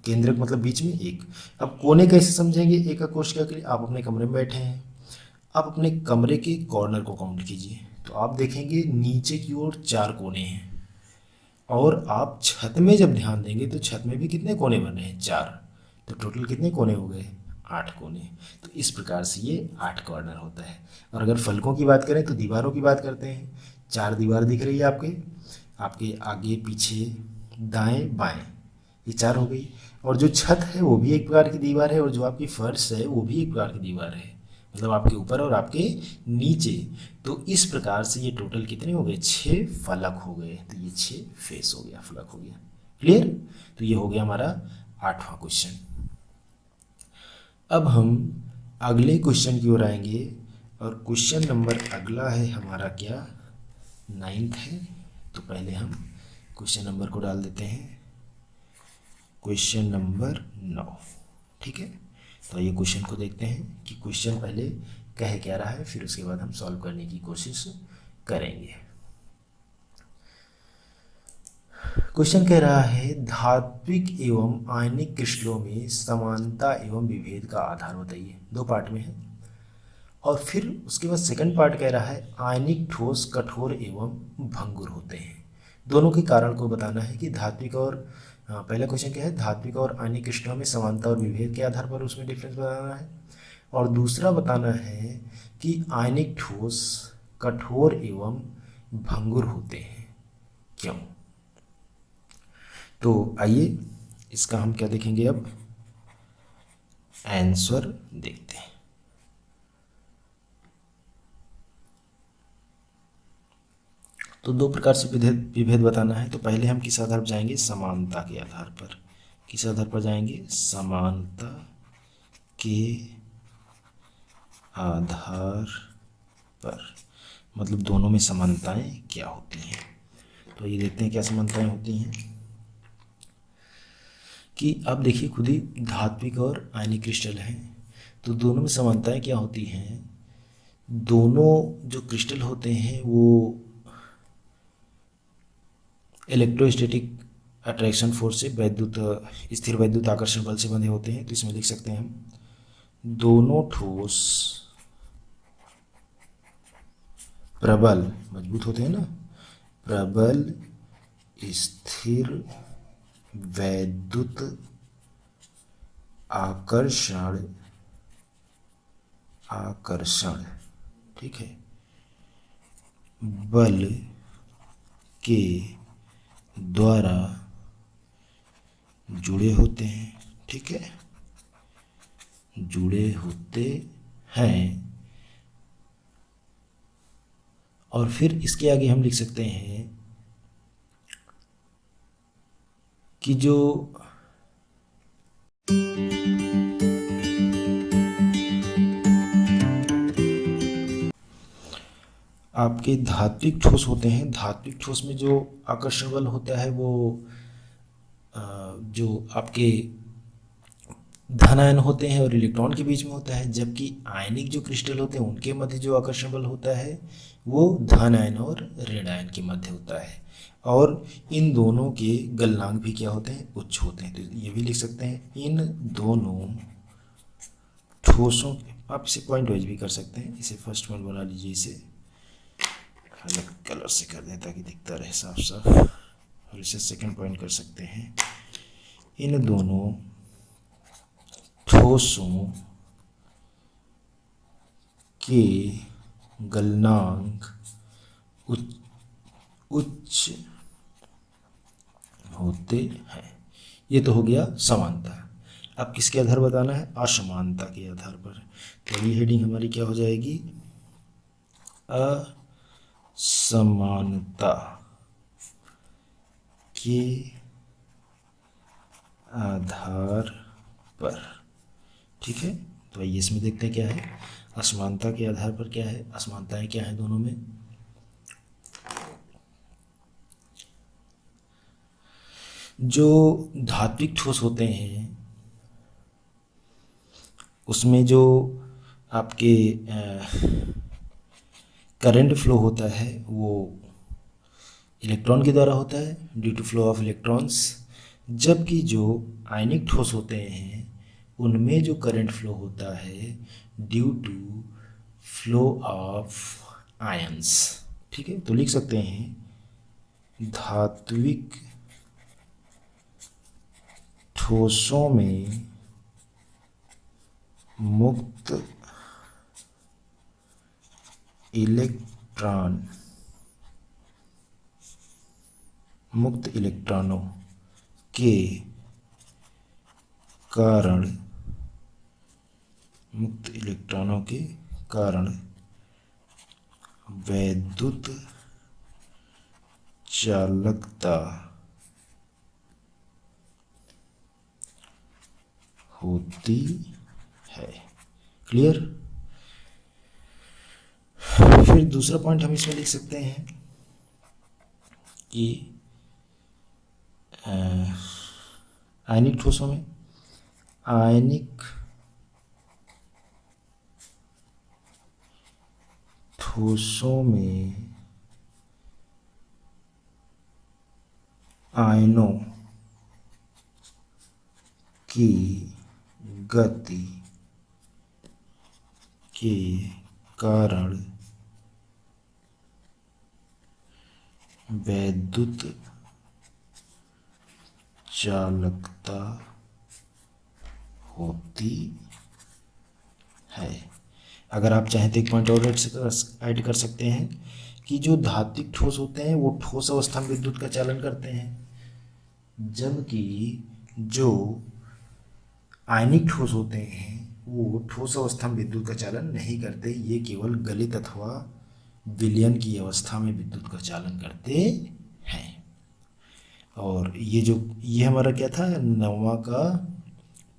केंद्रक मतलब बीच में 1। अब कोने कैसे समझेंगे एकक कोष्ठिका के लिए, आप अपने कमरे में बैठे हैं, आप अपने कमरे के कॉर्नर को काउंट कीजिए, तो आप देखेंगे नीचे की ओर 4 कोने हैं, और आप छत में जब ध्यान देंगे तो छत में भी कितने कोने बन रहे हैं, 4। तो टोटल कितने कोने हो गए, 8 कोने। तो इस प्रकार से ये 8 कॉर्नर होता है। और अगर फलकों की बात करें तो दीवारों की बात करते हैं। 4 दीवार दिख रही है आपके, आपके आगे पीछे दाएं बाएं, ये 4 हो गई। और जो छत है वो भी एक प्रकार की दीवार है, और जो आपकी फर्श है वो भी एक प्रकार की दीवार है, मतलब आपके ऊपर और आपके नीचे। तो इस प्रकार से ये टोटल कितने हो गए, 6 फलक हो गए। तो ये 6 फेस हो गया, फलक हो गया। क्लियर। तो ये हो गया हमारा 8वां क्वेश्चन। अब हम अगले क्वेश्चन की ओर आएंगे, और क्वेश्चन नंबर अगला है हमारा क्या, 9th है। तो पहले हम क्वेश्चन नंबर को डाल देते हैं, क्वेश्चन नंबर 9। ठीक है। तो ये क्वेश्चन को देखते हैं कि क्वेश्चन पहले कह क्या रहा है, फिर उसके बाद हम सॉल्व करने की कोशिश करेंगे। क्वेश्चन कह रहा है धात्विक एवं आयनिक क्रिस्टलों में समानता एवं विभेद का आधार बताइए। 2 पार्ट में है। और फिर उसके बाद सेकंड पार्ट कह रहा है आयनिक ठोस कठोर एवं भंगुर होते हैं। दोनों के कारण को बताना है कि धात्विक और पहला क्वेश्चन क्या है, धात्विक और आयनिक क्रिस्टलों में समानता और विभेद के आधार पर उसमें डिफरेंस बताना है। और दूसरा बताना है कि आयनिक ठोस कठोर एवं भंगुर होते हैं क्यों। तो आइए इसका हम क्या देखेंगे, अब आंसर देखते हैं। तो 2 प्रकार से विभेद विभेद बताना है। तो पहले हम किस आधार पर जाएंगे, समानता के आधार पर। किस आधार पर जाएंगे, समानता के आधार पर, मतलब दोनों में समानताएं क्या होती हैं। तो ये देखते हैं क्या समानताएं होती हैं। कि अब देखिए खुद ही धात्विक और आयनिक क्रिस्टल हैं, तो दोनों में समानताएं क्या होती हैं। दोनों जो क्रिस्टल होते हैं वो इलेक्ट्रोस्टैटिक अट्रैक्शन फोर्स से वैद्युत स्थिर वैद्युत आकर्षण बल से बंधे होते हैं। तो इसमें लिख सकते हैं हम, दोनों ठोस प्रबल मजबूत होते हैं ना, प्रबल स्थिर वैद्युत आकर्षण आकर्षण ठीक है, बल के द्वारा जुड़े होते हैं। ठीक है, जुड़े होते हैं। और फिर इसके आगे हम लिख सकते हैं कि जो आपके धात्विक ठोस होते हैं, धात्विक ठोस में जो आकर्षण बल होता है वो जो आपके धन आयन होते हैं और इलेक्ट्रॉन के बीच में होता है, जबकि आयनिक जो क्रिस्टल होते हैं उनके मध्य जो आकर्षण बल होता है वो धन आयन और ऋण आयन के मध्य होता है। और इन दोनों के गलनांक भी क्या होते हैं, उच्च होते हैं। तो ये भी लिख सकते हैं, इन दोनों ठोसों, आप इसे पॉइंट वाइज भी कर सकते हैं। इसे फर्स्ट पॉइंट बना लीजिए, इसे अलग कलर से कर दें ताकि दिखता रहे साफ साफ। और इसे सेकंड पॉइंट कर सकते हैं, इन दोनों ठोसों के गलनांक उच्च होते हैं। ये तो हो गया समानता। अब किसके आधार बताना है, असमानता के आधार पर। तो अगली हेडिंग हमारी क्या हो जाएगी, असमानता के आधार पर। ठीक है, तो आइए इसमें देखते हैं क्या है, असमानता के आधार पर क्या है, असमानताएं क्या है दोनों में। जो धात्विक ठोस होते हैं उसमें जो आपके करंट फ्लो होता है वो इलेक्ट्रॉन के द्वारा होता है, due to flow of electrons. जबकि जो आयनिक ठोस होते हैं उनमें जो करंट फ्लो होता है due to flow of ions. ठीक है, तो लिख सकते हैं धात्विक ठोसों में मुक्त इलेक्ट्रॉन मुक्त इलेक्ट्रॉनों के कारण वैद्युत चालकता होती है। क्लियर। फिर दूसरा पॉइंट हम इसमें लिख सकते हैं कि आयनिक ठोसों में आयनों की गति के कारण वैद्युत चालकता होती है। अगर आप चाहें तो एक पॉइंट और ऐड कर सकते हैं कि जो धात्विक ठोस होते हैं वो ठोस अवस्था में विद्युत का चालन करते हैं, जबकि जो आयनिक ठोस होते हैं वो ठोस अवस्था में विद्युत का चालन नहीं करते, ये केवल गलित अथवा विलयन की अवस्था में विद्युत का चालन करते हैं। और ये हमारा क्या था, 9वां का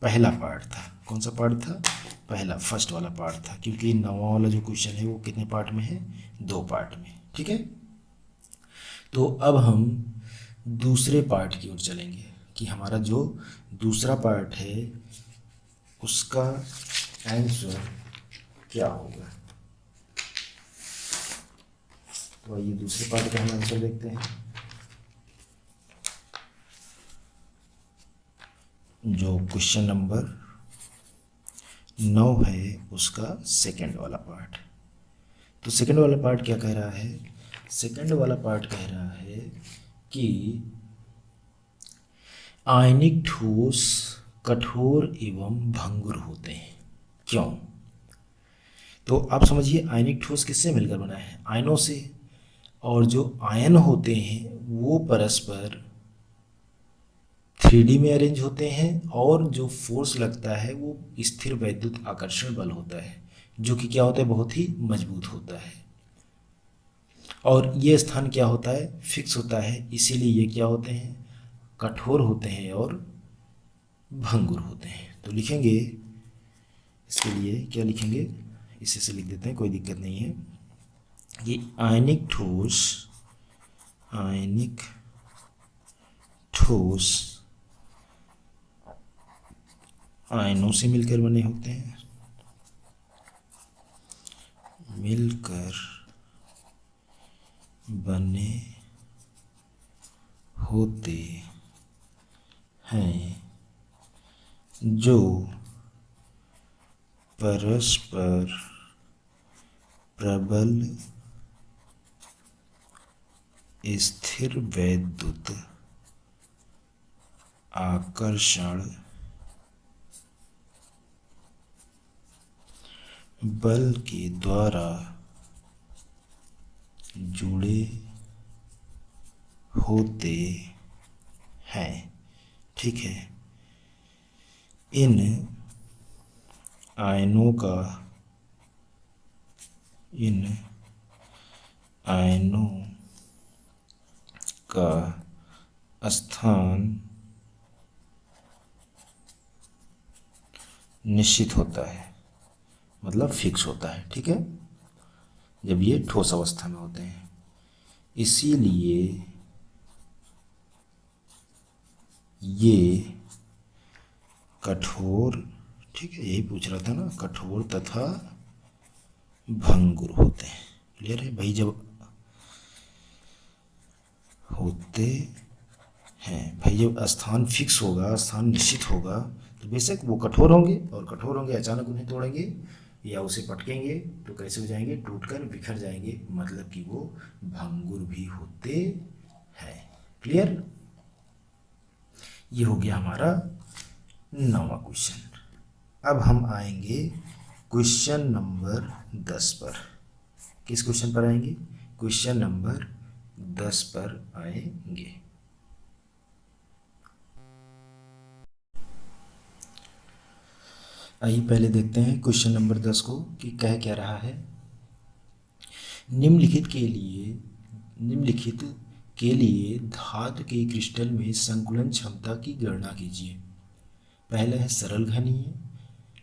पहला पार्ट था। कौन सा पार्ट था? पहला, फर्स्ट वाला पार्ट था, क्योंकि 9वां वाला जो क्वेश्चन है वो कितने पार्ट में है? 2 पार्ट में। ठीक है, तो अब हम दूसरे पार्ट की ओर चलेंगे कि हमारा जो दूसरा पार्ट है उसका आंसर क्या होगा। तो आइए दूसरे पार्ट का हम आंसर देखते हैं। जो क्वेश्चन नंबर 9 है उसका सेकंड वाला पार्ट। तो सेकंड वाला पार्ट क्या कह रहा है? सेकंड वाला पार्ट कह रहा है कि आयनिक ठोस कठोर एवं भंगुर होते हैं। क्यों? तो आप समझिए, आयनिक ठोस किससे मिलकर बना है? आयनों से। और जो आयन होते हैं वो परस्पर 3D में अरेंज होते हैं, और जो फोर्स लगता है वो स्थिर वैद्युत आकर्षण बल होता है, जो कि क्या होता है? बहुत ही मजबूत होता है। और ये स्थान क्या होता है? फिक्स होता है। इसीलिए ये क्या होते हैं? कठोर होते हैं और भंगुर होते हैं। तो लिखेंगे इसके लिए, क्या लिखेंगे? इसे से लिख देते हैं, कोई दिक्कत नहीं है। ये आयनिक ठोस आयनों से मिलकर बने होते हैं, मिलकर बने होते हैं, जो परस्पर प्रबल स्थिर वैद्युत आकर्षण बल के द्वारा जुड़े होते हैं। ठीक है, इन आयनों का स्थान निश्चित होता है, मतलब फिक्स होता है। ठीक है, जब ये ठोस अवस्था में होते हैं। इसीलिए ये कठोर, ठीक है, यही पूछ रहा था ना, कठोर तथा भंगुर होते हैं। क्लियर है भाई? जब होते हैं भाई, जब स्थान फिक्स होगा, स्थान निश्चित होगा, तो बेशक वो कठोर होंगे, और कठोर होंगे, अचानक उन्हें तोड़ेंगे या उसे पटकेंगे तो कैसे हो जाएंगे? टूटकर बिखर जाएंगे, मतलब कि वो भंगुर भी होते हैं। क्लियर? ये हो गया हमारा 9वां क्वेश्चन। अब हम आएंगे क्वेश्चन नंबर 10 पर। किस क्वेश्चन पर आएंगे? क्वेश्चन नंबर 10 पर आएंगे। आइए पहले देखते हैं क्वेश्चन नंबर 10 को कि कह क्या रहा है। निम्नलिखित के लिए धातु के क्रिस्टल में संकुलन क्षमता की गणना कीजिए। पहला है सरल घनीय,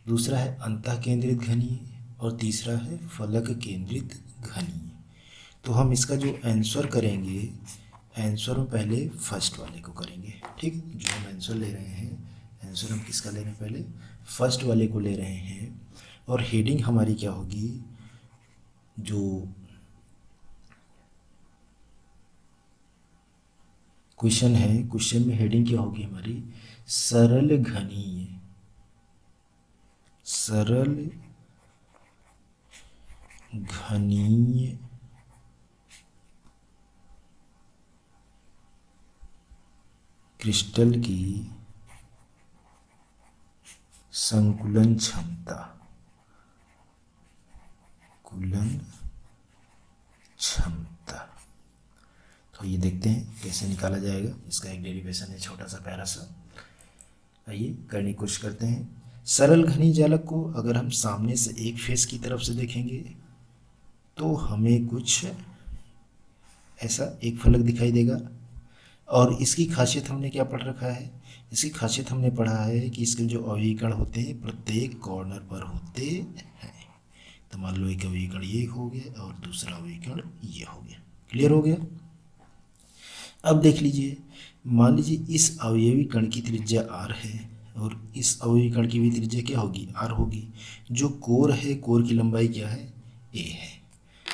दूसरा है अंतः केंद्रित घनीय और तीसरा है फलक केंद्रित घनीय। तो हम इसका जो आंसर करेंगे, आंसर में पहले फर्स्ट वाले को करेंगे। ठीक, जो हम आंसर ले रहे हैं, आंसर हम किसका ले रहे हैं, पहले फर्स्ट वाले को ले रहे हैं। और हेडिंग हमारी क्या होगी, जो क्वेश्चन है, क्वेश्चन में हेडिंग क्या होगी हमारी, सरल घनीय, सरल घनीय क्रिस्टल की संकुलन क्षमता, कुलन क्षमता। तो ये देखते हैं कैसे निकाला जाएगा। इसका एक डेरिवेशन है छोटा सा प्यारा सा। आइए करने की कोशिश करते हैं। सरल घनी जालक को अगर हम सामने से एक फेस की तरफ से देखेंगे तो हमें कुछ ऐसा एक फलक दिखाई देगा। और इसकी खासियत हमने क्या पढ़ रखा है, इसकी खासियत हमने पढ़ा है कि इसके जो अवयवीकरण होते हैं प्रत्येक कॉर्नर पर होते हैं। तो मान लो एक अवयवीकरण ये हो गया और दूसरा अवयवीकरण ये हो गया। क्लियर हो गया। अब देख लीजिए, मान लीजिए इस अवयवी कण की त्रिज्या r है और इस अवयवी कण की भी त्रिज्या क्या होगी, r होगी। जो कोर है, कोर की लंबाई क्या है, a है।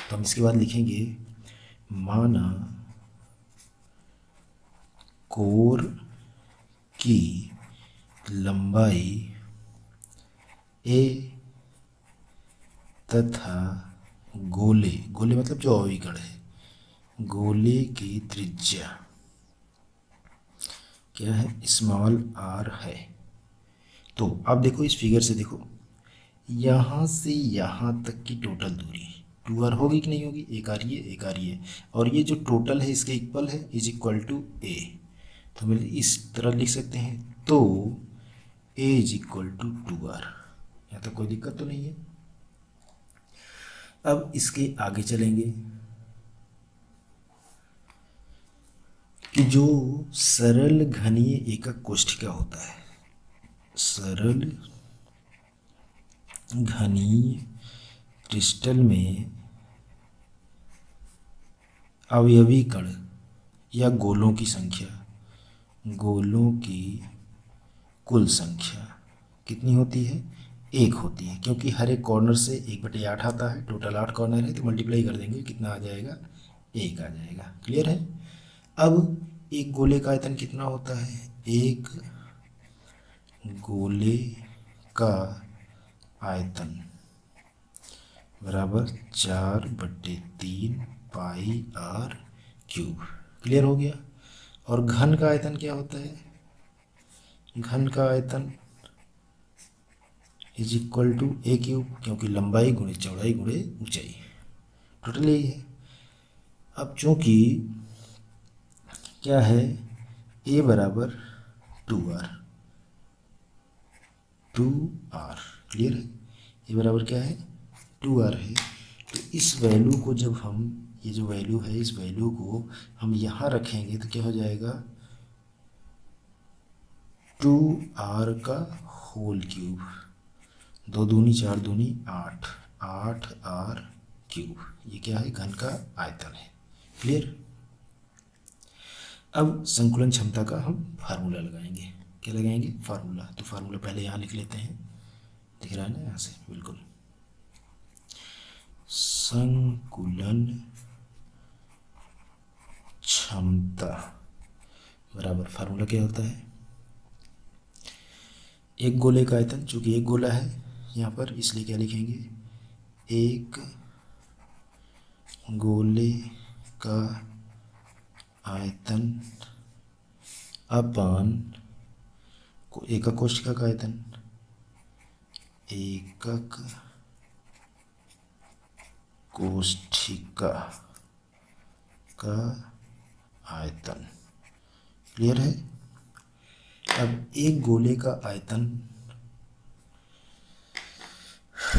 तो हम इसके बाद लिखेंगे, माना कोर की लंबाई a तथा गोले, गोले मतलब जो अवयवी कण है, गोले की त्रिज्या क्या है, स्मॉल r है। तो आप देखो इस फिगर से, देखो यहाँ से यहाँ तक की टोटल दूरी 2r होगी कि नहीं होगी, एक आ रही है, एक आ रही है। और ये जो टोटल है इसके इक्वल है, इज इक्वल टू a। तो हम इस तरह लिख सकते हैं, तो a is equal to 2r। यहाँ तक कोई दिक्कत तो नहीं है। अब इसके आगे चलेंगे कि जो सरल घनीय एकक कोष्ठिका होता है, सरल घनीय क्रिस्टल में अवयवी कण या गोलों की संख्या, गोलों की कुल संख्या कितनी होती है, 1 होती है। क्योंकि हर एक कॉर्नर से 1/8 आता है, टोटल 8 कॉर्नर है, तो मल्टीप्लाई कर देंगे, कितना आ जाएगा, 1 आ जाएगा। क्लियर है। अब एक गोले का आयतन कितना होता है, एक गोले का आयतन बराबर 4/3 पाई r क्यूब। क्लियर हो गया। और घन का आयतन क्या होता है, घन का आयतन is equal to a cube, क्योंकि लंबाई गुणे चौड़ाई गुणे ऊंचाई, टोटल यही है। अब चूंकि क्या है, a बराबर 2r, 2r। क्लियर है। a बराबर क्या है, 2r है। तो इस वैल्यू को जब हम, ये जो वैल्यू है, इस वैल्यू को हम यहाँ रखेंगे तो क्या हो जाएगा, 2r का होल क्यूब, 2 दूनी 4 दूनी 8, 8r क्यूब। ये क्या है, घन का आयतन है। क्लियर। अब संकुलन क्षमता का हम फार्मूला लगाएंगे। क्या लगाएंगे, फार्मूला। तो फार्मूला पहले यहाँ लिख लेते हैं, दिख रहा है ना यहाँ से, बिल्कुल। संकुलन क्षमता बराबर, फार्मूला क्या होता है, एक गोले का आयतन, चूंकि एक गोला है यहाँ पर इसलिए क्या लिखेंगे, एक गोले का आयतन अपान एकक कोष्ठिका का आयतन, एकक कोष्ठिका का आयतन। क्लियर है। अब एक गोले का आयतन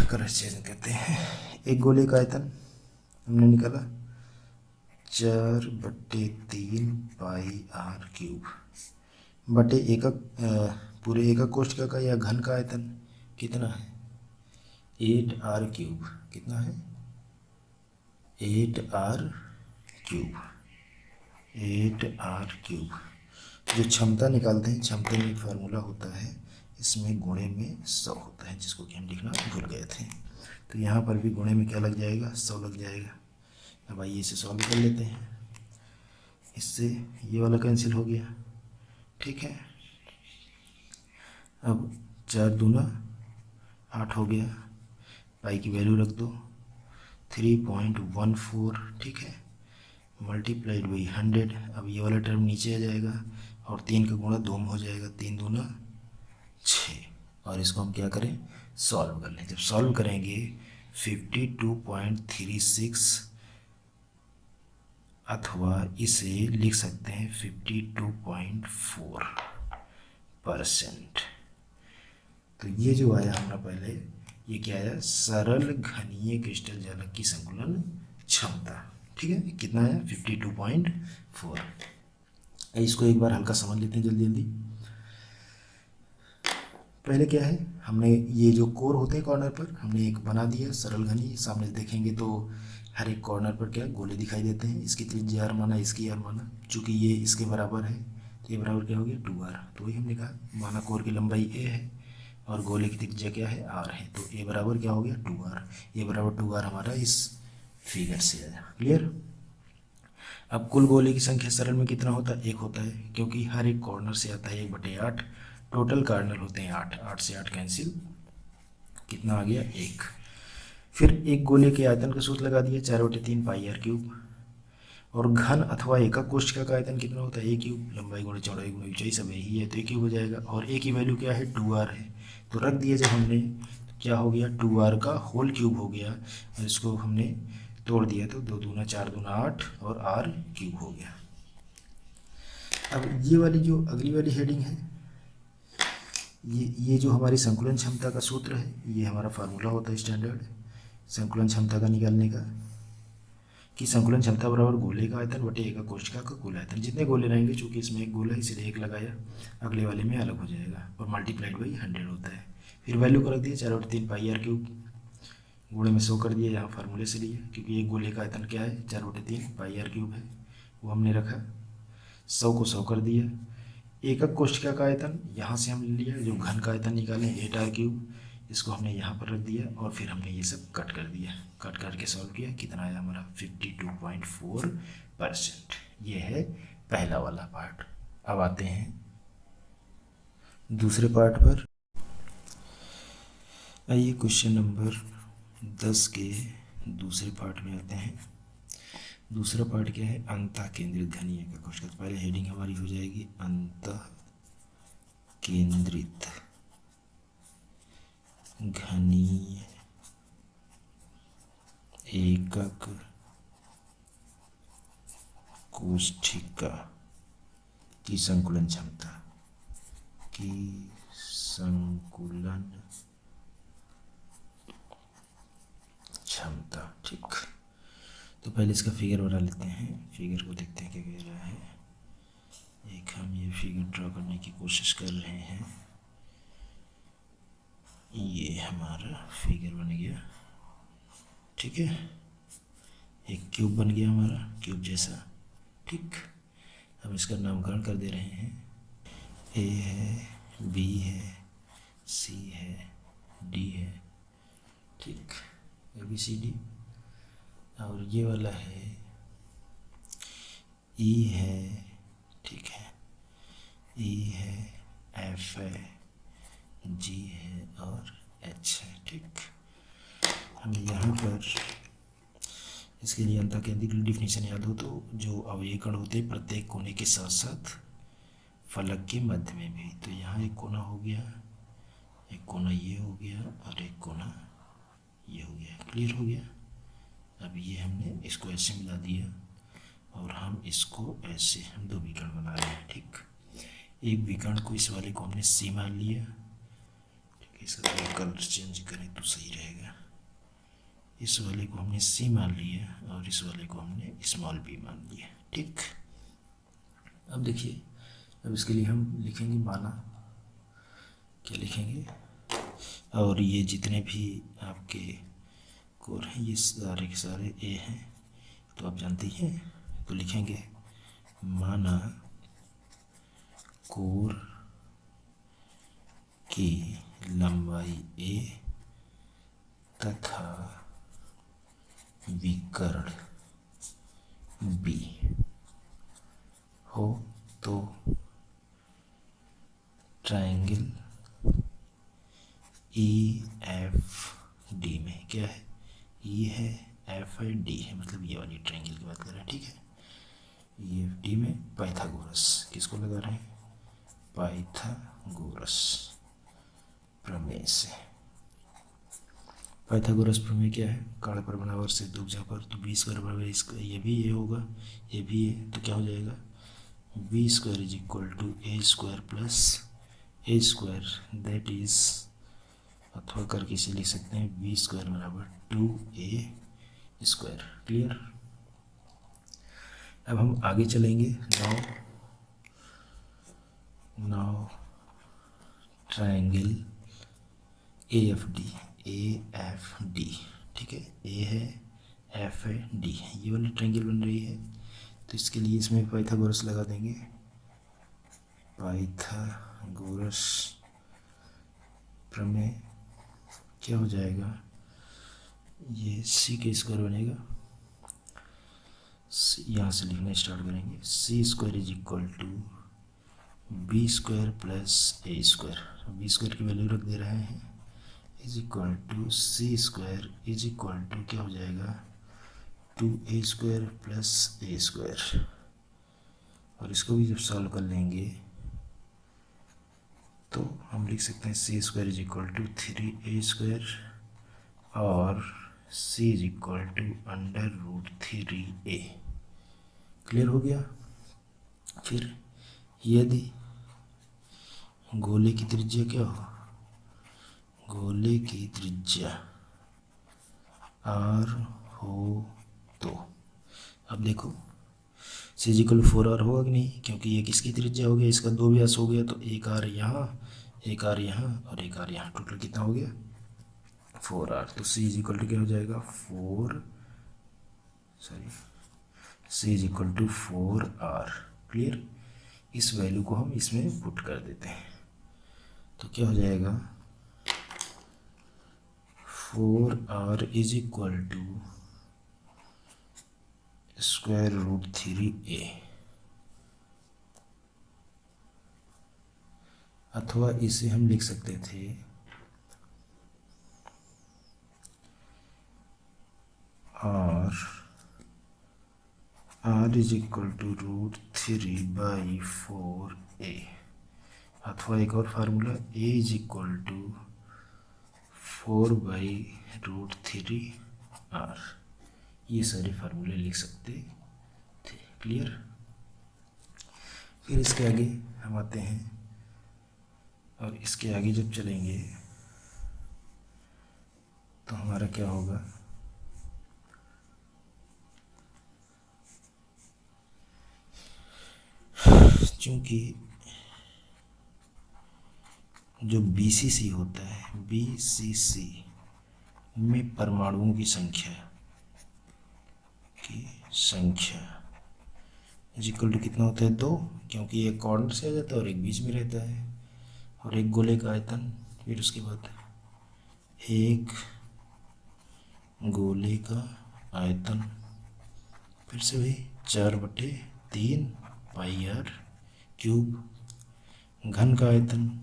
कलर चेंज करते हैं। एक गोले का आयतन हमने निकाला 4/3 पाई आर क्यूब बटे एकक पूरे एकक कोष्ठक का या घन का आयतन कितना है 8r क्यूब। कितना है 8r क्यूब। 8r cube. जो क्षमता निकालते हैं क्षमता में एक फार्मूला होता है, इसमें गुणे में 100 होता है, जिसको कि हम लिखना भूल गए थे। तो यहाँ पर भी गुणे में क्या लग जाएगा 100 लग जाएगा। अब आइए इसे सॉल्व कर लेते हैं। इससे ये वाला कैंसिल हो गया, ठीक है। अब 4 दूना 8 हो गया, पाई की वैल्यू रख दो 3.14, ठीक है, मल्टीप्लाइड बाई 100। अब ये वाला टर्म नीचे आ जाएगा और 3 का गुणा 2 में हो जाएगा, 3 दूना 6। और इसको हम क्या करें सॉल्व कर लें। जब सॉल्व करेंगे 52.36 अथवा इसे लिख सकते हैं 52.4%। तो ये जो आया हमारा पहले, ये क्या आया सरल घनीय क्रिस्टल जालक की संकुलन क्षमता, ठीक है। कितना आया 52.4। इसको एक बार हल्का समझ लेते हैं जल्दी जल्दी। पहले क्या है, हमने ये जो कोर होते हैं कॉर्नर पर हमने एक बना दिया सरल घनी। सामने देखेंगे तो हर एक कॉर्नर पर क्या गोले दिखाई देते हैं, इसकी त्रिज्या r माना, इसकी r माना। चूँकि ये इसके बराबर है तो ये बराबर क्या हो गया 2r। तो वही हमने कहा माना कोर की लंबाई a है और गोले की त्रिज्या क्या है r है, तो a बराबर क्या हो गया 2r। ये बराबर 2r हमारा इस फिगर से आया। क्लियर। अब कुल गोले की संख्या सरल में कितना होता है 1 होता है, क्योंकि हर एक कॉर्नर से आता है 1/8। टोटल कॉर्नर होते हैं 8, 8 से 8 कैंसिल, कितना आ गया 1। फिर एक गोले के आयतन का सूत्र लगा दिया 4/3 पाई आर क्यूब। और घन अथवा एकक कोष्ठक का आयतन कितना होता है a क्यूब, लंबाई गुणे चौड़ाई गुणे ऊंचाई सब यही है तो a क्यूब हो जाएगा। और a की वैल्यू क्या है 2r है, तो रख दिया जब हमने तो क्या हो गया 2r का होल क्यूब हो गया। और इसको हमने तोड़ दिया तो 2 दूना 4 दूना 8 और r क्यूब हो गया। अब ये वाली जो अगली वाली हेडिंग है, ये जो हमारी संकुलन क्षमता का सूत्र है, ये हमारा फार्मूला होता है स्टैंडर्ड संकुलन क्षमता का निकालने का, कि संकुलन क्षमता बराबर गोले का आयतन बटे एकक कोशिका का कुल आयतन। जितने गोले रहेंगे, चूंकि इसमें एक गोला है इसलिए 1 लगाया, अगले वाले में अलग हो जाएगा, और मल्टीप्लाइड बाई 100 होता है। फिर वैल्यू को रख दिया 4/3 पाई आर क्यूब, गुणे में 100 कर दिया, यहाँ फार्मूले से लिया, क्योंकि एक गोले का आयतन क्या है 4/3 पाई आर क्यूब है, वो हमने रखा। 100 को 100 कर दिया। एकक कोशिका का आयतन यहाँ से हमने लिया, जो घन का आयतन निकालें 8r क्यूब, इसको हमने यहाँ पर रख दिया और फिर हमने ये सब कट कर दिया, कट करके सॉल्व किया। कितना आया हमारा 52.4%। ये है पहला वाला पार्ट। अब आते हैं दूसरे पार्ट पर। आइए क्वेश्चन नंबर 10 के दूसरे पार्ट में आते हैं। दूसरा पार्ट क्या है अंतः केंद्रित घनीय का कोशिका। पहले हेडिंग हमारी हो जाएगी अंतः केंद्रित घनीय एकक कोशिका की संकुलन क्षमता की संकुलन क्षमता। ठीक, तो पहले इसका फिगर बना लेते हैं। फिगर को देखते हैं क्या कह रहा है। एक हम ये फिगर ड्रॉ करने की कोशिश कर रहे हैं। ये हमारा फिगर बन गया, ठीक है। एक क्यूब बन गया हमारा, क्यूब जैसा। ठीक, हम इसका नामकरण कर दे रहे हैं। ए है, बी है, सी है, डी है, ठीक, ABCD। और ये वाला है ई है, ठीक है, ई है, एफ है, जी है और एच है। ठीक, हमें यहाँ पर इसके लिए अंतः केंद्रित की डिफिनीशन याद हो तो जो अवयवी कण होते हैं प्रत्येक कोने के साथ साथ फलक के मध्य में भी। तो यहाँ एक कोना हो गया, एक कोना ये हो गया और एक कोना ये हो गया। क्लियर हो गया। अब ये हमने इसको ऐसे मिला दिया और हम इसको ऐसे हम 2 विकर्ण बना रहे हैं। ठीक, एक विकर्ण को इस वाले को हमने सी मान लिया, ठीक इसका थोड़ा कलर चेंज करें तो सही रहेगा। इस वाले को हमने सी मान लिया और इस वाले को हमने स्मॉल बी मान लिया। ठीक, अब देखिए, अब इसके लिए हम लिखेंगे माना, क्या लिखेंगे, और ये जितने भी आपके कोर हैं ये सारे के सारे ए हैं, तो आप जानते हैं, तो लिखेंगे माना कोर की लंबाई ए तथा विकर्ण बी हो तो ट्रायंगल ई एफ डी में क्या है, ई है, एफ है, डी है, मतलब ये वाली ट्रायंगल की बात कर रहे हैं। ठीक है, ई एफ डी में पाइथागोरस किसको लगा रहे हैं, पाइथागोरस प्रमेय से। पाइथागोरस प्रमेय क्या है, काढ़ पर बराबर से दुभुजा पर, तो बी स्क्वायर बराबर इसका, ये भी ये होगा, ये भी है, तो क्या हो जाएगा, B square is equal to A square plus A square, that is, अथवा करके इसे लिख सकते हैं बी स्क्वायर बराबर 2a स्क्वायर। क्लियर, अब हम आगे चलेंगे। Now triangle A F D, ठीक है, ए है, एफ है, डी है, ये वाली ट्रायंगल बन रही है, तो इसके लिए इसमें पाइथागोरस लगा देंगे, पाइथागोरस प्रमेय क्या हो जाएगा, ये सी के स्क्वायर बनेगा, यहाँ से लिखना स्टार्ट करेंगे, c square is equal to b square plus A square, b square की वैल्यू रख दे रहे हैं, is equal to c square is equal to क्या हो जाएगा, 2a स्क्वायर प्लस ए स्क्वायर, और इसको भी जब सॉल्व कर लेंगे तो हम लिख सकते हैं c square is equal to 3a square और c is equal to √3a। Clear हो गया। फिर यदि गोले की त्रिज्या क्या हो, गोले की त्रिज्या r हो तो, अब देखो c इज इक्वल 4r होगा कि नहीं, क्योंकि ये किसकी त्रिज्या हो गया, इसका 2 व्यास हो गया, तो एक r यहाँ, एक r यहाँ और एक r यहाँ, टोटल कितना हो गया 4r, तो c इज इक्वल टू क्या हो जाएगा c is equal to 4r। Clear, इस वैल्यू को हम इसमें पुट कर देते हैं, तो क्या हो जाएगा 4r is equal to √3a, अथवा इसे हम लिख सकते थे r is equal to √3/4a, अथवा एक और formula a is equal to 4/√3r, ये सारे फार्मूले लिख सकते थे। क्लियर, फिर इसके आगे हम आते हैं, और इसके आगे जब चलेंगे तो हमारा क्या होगा, चूँकि जो BCC होता है, BCC में परमाणुओं की संख्या इज इक्वल टू कितना होता है 2, क्योंकि एक कॉर्नर से आ जाता है और एक बीच में रहता है, और एक गोले का आयतन, फिर उसके बाद एक गोले का आयतन, फिर से वही 4/3 πr3, घन का आयतन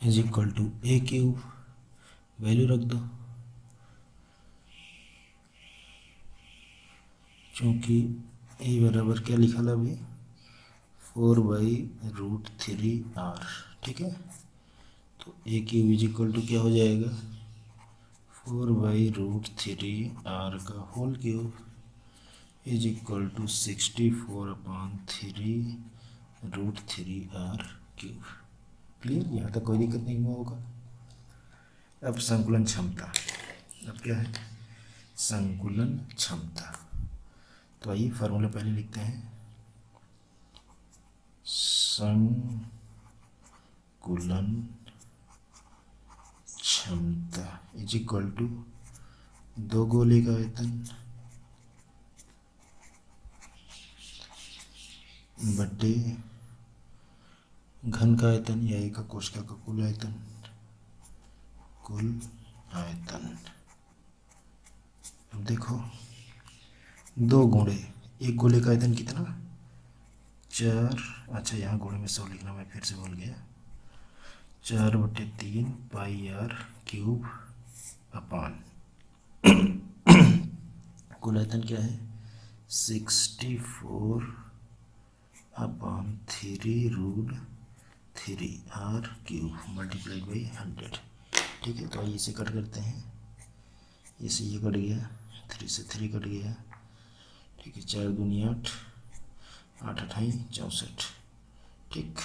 is equal to a3, value रख दो, क्योंकि a बराबर क्या लिखा था अभी 4/√3r। ठीक है, तो a3 इज इक्वल टू क्या हो जाएगा 4/√3r का whole cube is equal to 64/3 √3r³। Clear, यहाँ तक कोई दिक्कत नहीं हुआ होगा। अब संकुलन क्षमता, अब क्या है संकुलन क्षमता। तो आइए फार्मूला पहले लिखते हैं। संकुलन क्षमता इज इक्वल टू 2 गोले का आयतन बटे घन का आयतन या एक कोशिका का कुल आयतन। अब देखो 2 गुणे, एक गोले का आयतन कितना 4, अच्छा यहाँ गुणे में 100 लिखना, मैं फिर से भूल गया। 4/3 πr³ अपान कुल आयतन क्या है 64/3√3r³ मल्टीप्लाइड बाई 100। ठीक है, तो आइए इसे कट करते हैं। इसे ये कट गया, 3 से 3 कट गया। ठीक है, 4 दूनी 8, 8 अठाई 64। ठीक,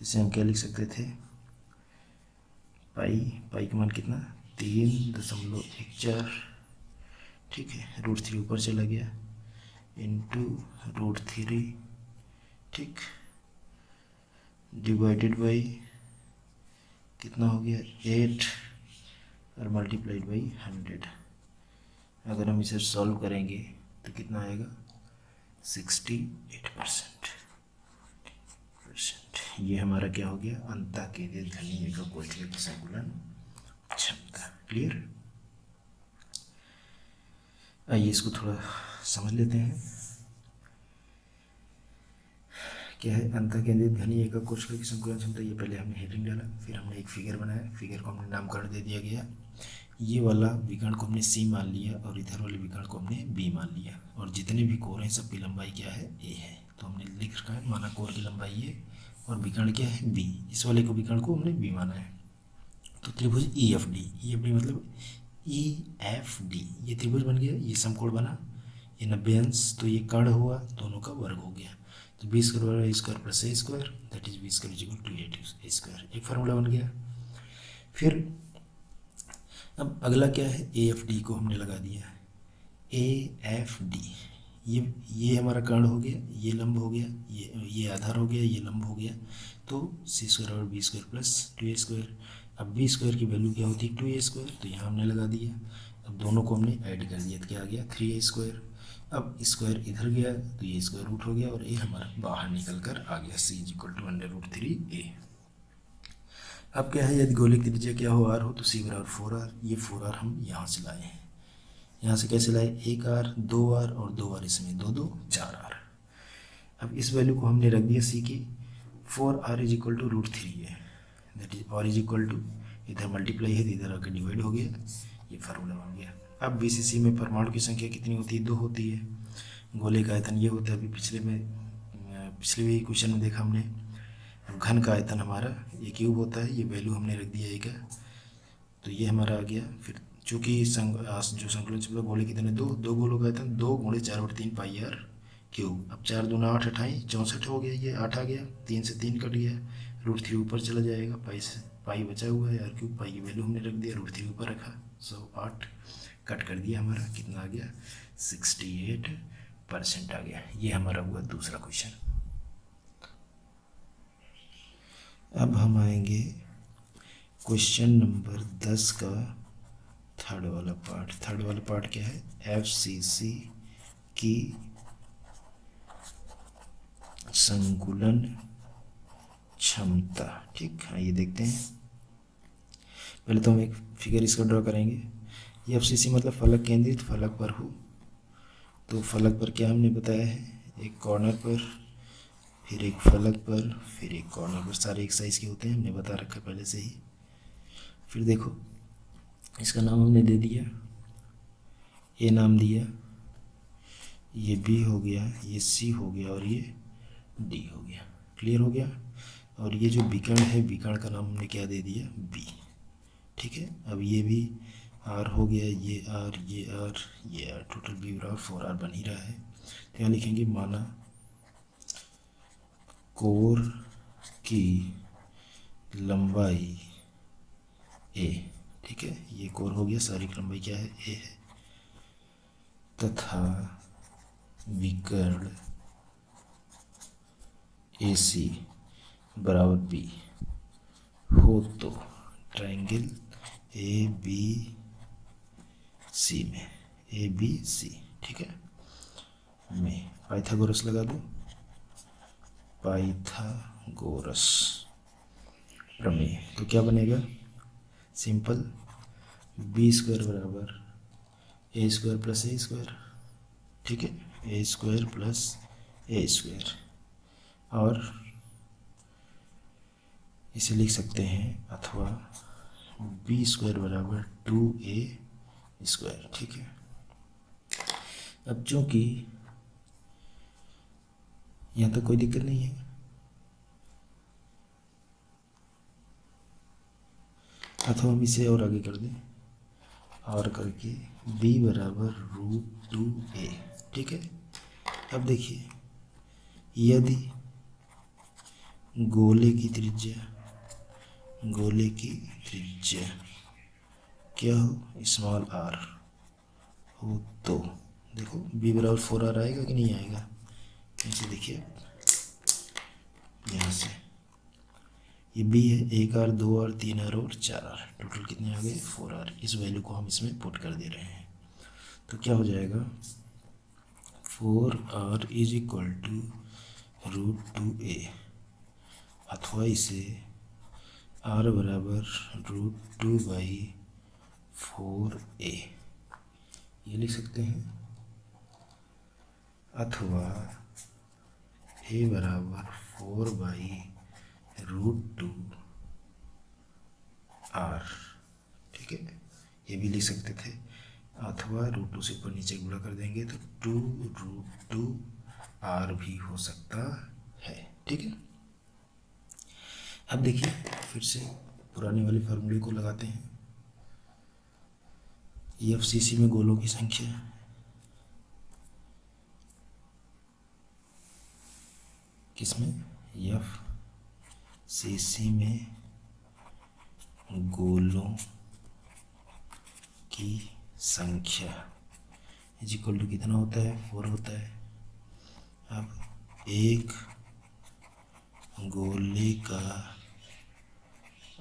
इसे हम क्या लिख सकते थे पाई का मान कितना 3.14। ठीक है, √3 ऊपर चला गया इंटू √3। ठीक, डिवाइडेड बाई कितना हो गया 8 और मल्टीप्लाइड बाई 100। अगर हम इसे सॉल्व करेंगे तो कितना आएगा 68%। ये हमारा क्या हो गया अंतःकेंद्रित घनीय एकाग्र कोशिका की संकुलन क्षमता। क्लियर, आइए इसको थोड़ा समझ लेते हैं। क्या है अंतःकेंद्रित घनीय एकाग्र कोशिका की संकुलन क्षमता। ये पहले हमने हेडिंग डाला, फिर हमने एक फिगर बनाया, फिगर को हमने नामकरण दे दिया गया। ये वाला विकर्ण को हमने C मान लिया और इधर वाले विकर्ण को हमने B मान लिया, और जितने भी कोर हैं सबकी लंबाई क्या है A है। तो हमने लिख रखा है माना कोर की लंबाई A और विकर्ण क्या है B। इस वाले को विकर्ण को हमने B माना है। तो त्रिभुज EFD, EFD मतलब EFD, ये त्रिभुज बन गया, ये समकोण बना, ये 90 अंश, तो ये कर्ण हुआ, दोनों का वर्ग हो गया। तो B² A² plus A² that is B² equal to A²। एक फार्मूला बन गया। फिर अब अगला क्या है AFD को हमने लगा दिया। AFD ये हमारा कर्ण हो गया, ये लंब हो गया, ये आधार हो गया, ये लंब हो गया। तो C² और B² प्लस 2A²। अब B² की वैल्यू क्या होती है 2A², तो यहाँ हमने लगा दिया। अब दोनों को हमने ऐड कर दिया तो क्या आ गया 3A²। अब स्क्वायर इधर गया तो ये स्क्वायर रूट हो गया और ये हमारा बाहर निकल कर आ गया C इक्वल टू √3A। अब क्या है यदि गोलिक त्रिज्या क्या हो R हो तो C बराबर 4R। ये 4R हम यहाँ से लाए हैं। यहाँ से कैसे लाए 1R 2R और 2R, इसमें 2 2 4R। अब इस वैल्यू को हमने रख दिया C की। 4R इज इक्वल टू √3 है, that is R is equal to इधर मल्टीप्लाई है तो इधर आकर डिवाइड हो गया, ये फार्मूला बन गया। अब BCC में परमाणु की संख्या कितनी होती है 2 होती है। गोले का आयतन ये होता है, अभी पिछले भी क्वेश्चन में देखा हमने। घन का आयतन हमारा ये क्यूब होता है, ये वैल्यू हमने रख दिया एक, तो ये हमारा आ गया। फिर चूँकि जो संकुलन क्षमता गोले कितने 2 गोलों का आयतन 2 गुणे 4/3 πr³। अब 4 दूना 8 अठाई 64 हो गया, ये 8 आ गया, 3 से 3 कट गया, √3 ऊपर चला जाएगा, पाई बचा हुआ है r³। पाई की वैल्यू हमने रख दिया, √3 ऊपर रखा, 108 कट कर दिया, हमारा कितना आ गया 68% आ गया। ये हमारा हुआ दूसरा क्वेश्चन। अब हम आएंगे क्वेश्चन नंबर 10 का थर्ड वाला पार्ट क्या है FCC की संकुलन क्षमता। ठीक, आइए देखते हैं। पहले तो हम एक फिगर इसका ड्रॉ करेंगे। ये FCC मतलब फलक केंद्रित फलक पर हो, तो फलक पर क्या हमने बताया है एक कॉर्नर पर, फिर एक फलक पर, फिर एक कॉर्नर पर, सारे एक साइज के होते हैं, हमने बता रखा है पहले से ही। फिर देखो इसका नाम हमने दे दिया, ए नाम दिया, ये B हो गया, ये C हो गया और ये D हो गया। क्लियर हो गया। और ये जो विकर्ण है विकर्ण का नाम हमने क्या दे दिया B। ठीक है, अब ये भी R हो गया, ये R, ये R, ये R, टोटल B बराबर 4R बन ही रहा है। तो यहाँ लिखेंगे माना कोर की लंबाई ए, ठीक है, ये कोर हो गया, सारी की लंबाई क्या है, ए है, तथा विकर्ण ए सी बराबर बी हो तो ट्रायंगल ए बी सी में, ए बी सी, ठीक है, में पाइथागोरस लगा दो, पाइथागोरस प्रमेय, तो क्या बनेगा, सिंपल, बी स्क्वायर बराबर ए स्क्वायर प्लस ए स्क्वायर, ठीक है, ए स्क्वायर प्लस ए स्क्वायर, और इसे लिख सकते हैं अथवा बी स्क्वायर बराबर 2a स्क्वायर, ठीक है। अब चूंकि यहाँ तक कोई दिक्कत नहीं है, अथवा हम इसे और आगे कर दें, और करके b बराबर √2a, ठीक है। अब देखिए, यदि गोले की त्रिज्या क्या हो, स्मॉल आर हो तो देखो b बराबर 4r आएगा कि नहीं आएगा, ऐसे देखिए, यहाँ से ये b है, 1r 2r 3r और 4r, टोटल कितने आ गए, 4r, इस वैल्यू को हम इसमें पुट कर दे रहे हैं, तो क्या हो जाएगा, 4r is equal to √2a, अथवा इसे r बराबर √2/4a ये लिख सकते हैं, अथवा a बराबर 4/√2r, ठीक है, ये भी लिख सकते थे, अथवा √2 से ऊपर नीचे गुणा कर देंगे तो 2√2r भी हो सकता है, ठीक है। अब देखिए फिर से पुराने वाले फार्मूले को लगाते हैं, एफसीसी में गोलों की संख्या, किसमें, एफसीसी में गोलों की संख्या इज इक्वल टू कितना होता है, 4 होता है। अब एक गोले का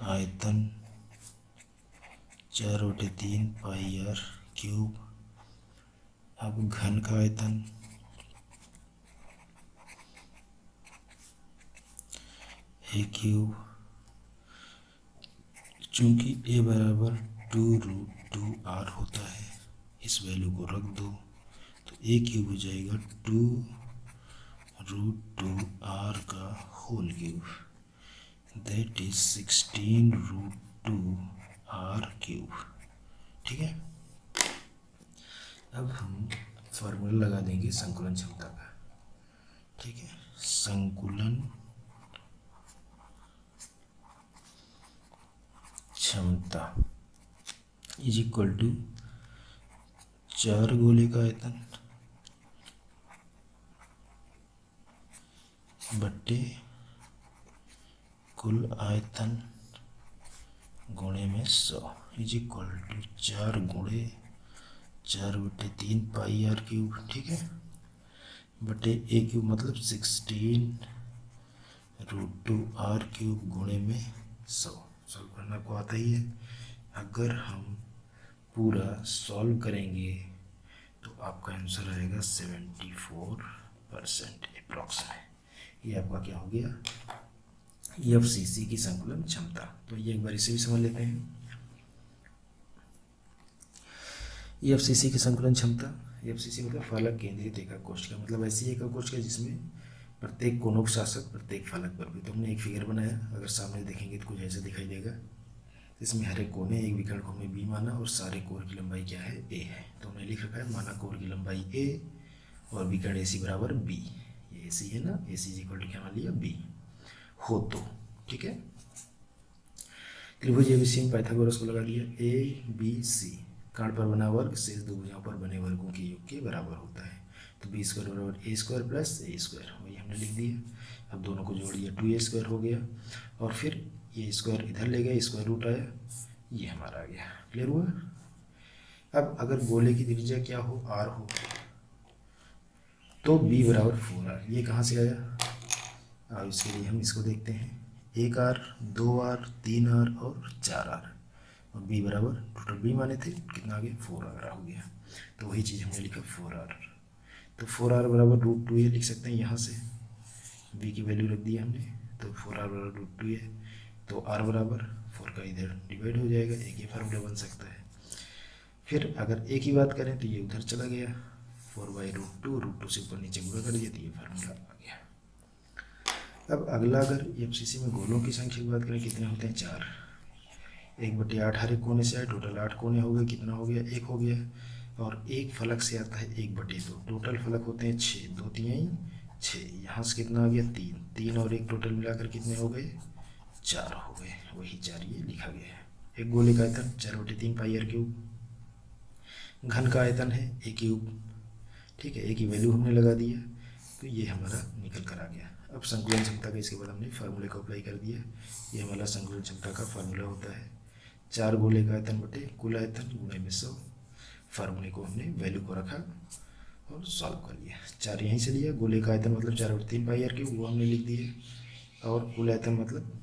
आयतन 4/3 πr³। अब घन का आयतन a³, चूंकि a बराबर 2√2r होता है, इस वैल्यू को रख दो तो a³ हो जाएगा 2√2r का whole cube, that is 16√2r³, ठीक है। अब हम फार्मूला लगा देंगे संकुलन क्षमता का, ठीक है, संकुलन क्षमता इज इक्वल टू 4 गोले का आयतन बट्टे कुल आयतन गुणे में 100 इज इक्वल टू 4 गुणे 4/3 πr³, ठीक है, बटे a³ मतलब 16√2r³ गुणे में 100। सॉल्व करना को आता ही है, अगर हम पूरा सॉल्व करेंगे तो आपका आंसर आएगा 74% अप्रॉक्स में। ये आपका क्या हो गया, एफसीसी की संकुलन क्षमता। तो ये एक बार इसे भी समझ लेते हैं, एफसीसी की संकुलन क्षमता, एफसीसी मतलब फलक केंद्रित एकक कोष्ठ का मतलब ऐसी एकक कोष्ठ का जिसमें प्रत्येक कोणों का शासक प्रत्येक फलक पर भी। तो हमने एक फिगर बनाया, अगर सामने देखेंगे तो कुछ ऐसा दिखाई देगा, इसमें हर एक कोने एक विकर्ण को हमने बी माना और सारे कोर की लंबाई क्या है, ए है। तो हमने लिख रखा है माना कोर की लंबाई ए और विकर्ण ए सी बराबर बी, ये ए सी है ना, ए सी इज इक्वल टू क्या मान लिया, बी हो तो, ठीक है। त्रिभुज एबीसी में पाइथागोरस को लगा दिया, ए बी सी काट पर बना वर्ग शेष दो भुजाओं पर बने वर्गों के योग के बराबर होता है। तो बी स्क्वायर बराबर ए स्क्वायर प्लस ए स्क्वायर, वही हमने लिख दिया। अब दोनों को जोड़ दिया 2a² हो गया, और फिर ये स्क्वायर इधर ले गए, स्क्वायर रूट आया, ये हमारा आ गया। क्लियर हुआ। अब अगर गोले की त्रिज्या क्या हो, r हो, तो b बराबर 4r। ये कहाँ से आया, अब इसके लिए हम इसको देखते हैं, 1r, 2r, 3r और 4r, और b बराबर टोटल b माने थे कितना आ गया, 4r हो गया। तो वही चीज़ हमने लिखा 4r। तो 4r बराबर √2a लिख सकते हैं यहाँ से, b की वैल्यू रख दी हमने, तो 4r बराबर √2a। तो r बराबर 4 का इधर डिवाइड हो जाएगा, एक ही फार्मूला बन सकता है। फिर अगर a की बात करें तो ये उधर चला गया, 4/√2, √2 से ऊपर नीचे गुणा कर दिया, तो ये फार्मूला आ गया। अब अगला, अगर एफसीसी में गोलों की संख्या की बात करें, कितने होते हैं, 4। 1/8 हर एक कोने से आए, टोटल 8 कोने हो गए, कितना हो गया, 1 हो गया। और एक फलक से आता है 1/2, टोटल फलक होते हैं 6, 2 तिहाई 6, यहाँ से कितना आ गया, 3, 3 और 1 टोटल मिलाकर कितने हो गए, 4 हो गए। वही 4 ये लिखा गया है। एक गोले का आयतन 4/3 πr³, घन का आयतन है a³। ठीक है, a की वैल्यू हमने लगा दिया, तो ये हमारा निकल कर आ गया। अब संकुलन क्षमता का इसके बाद हमने फार्मूले को अप्लाई कर दिया। ये हमारा संकुलन क्षमता का फार्मूला होता है 4 गोले का आयतन बटे कुल आयतन गुणे में 100। फार्मूले को हमने वैल्यू को रखा और सॉल्व कर लिया। 4 यहीं से लिया, गोले का आयतन मतलब 4/3 πr³, वो हमने लिख दिए, और कुल आयतन मतलब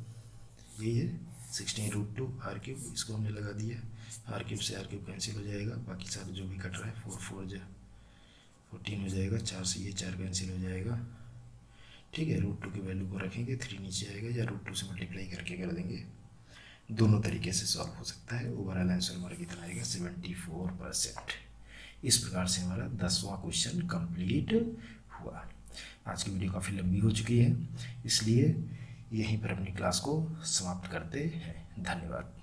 यही है 16√2 r³, इसको हमने लगा दिया। r³ से r³ कैंसिल हो जाएगा, बाकी सारे जो भी कट रहा है 4 4 जा 14 हो जाएगा, 4 से ये 4 कैंसिल हो जाएगा। ठीक है, √2 की वैल्यू को रखेंगे, 3 नीचे आएगा, या √2 से मल्टीप्लाई करके कर देंगे। दोनों तरीके से सॉल्व हो सकता है। ओवरऑल आंसर हमारा कितना आएगा, 74%। इस प्रकार से हमारा 10वां क्वेश्चन कंप्लीट हुआ। आज की वीडियो काफ़ी लंबी हो चुकी है, इसलिए यहीं पर अपनी क्लास को समाप्त करते हैं। धन्यवाद।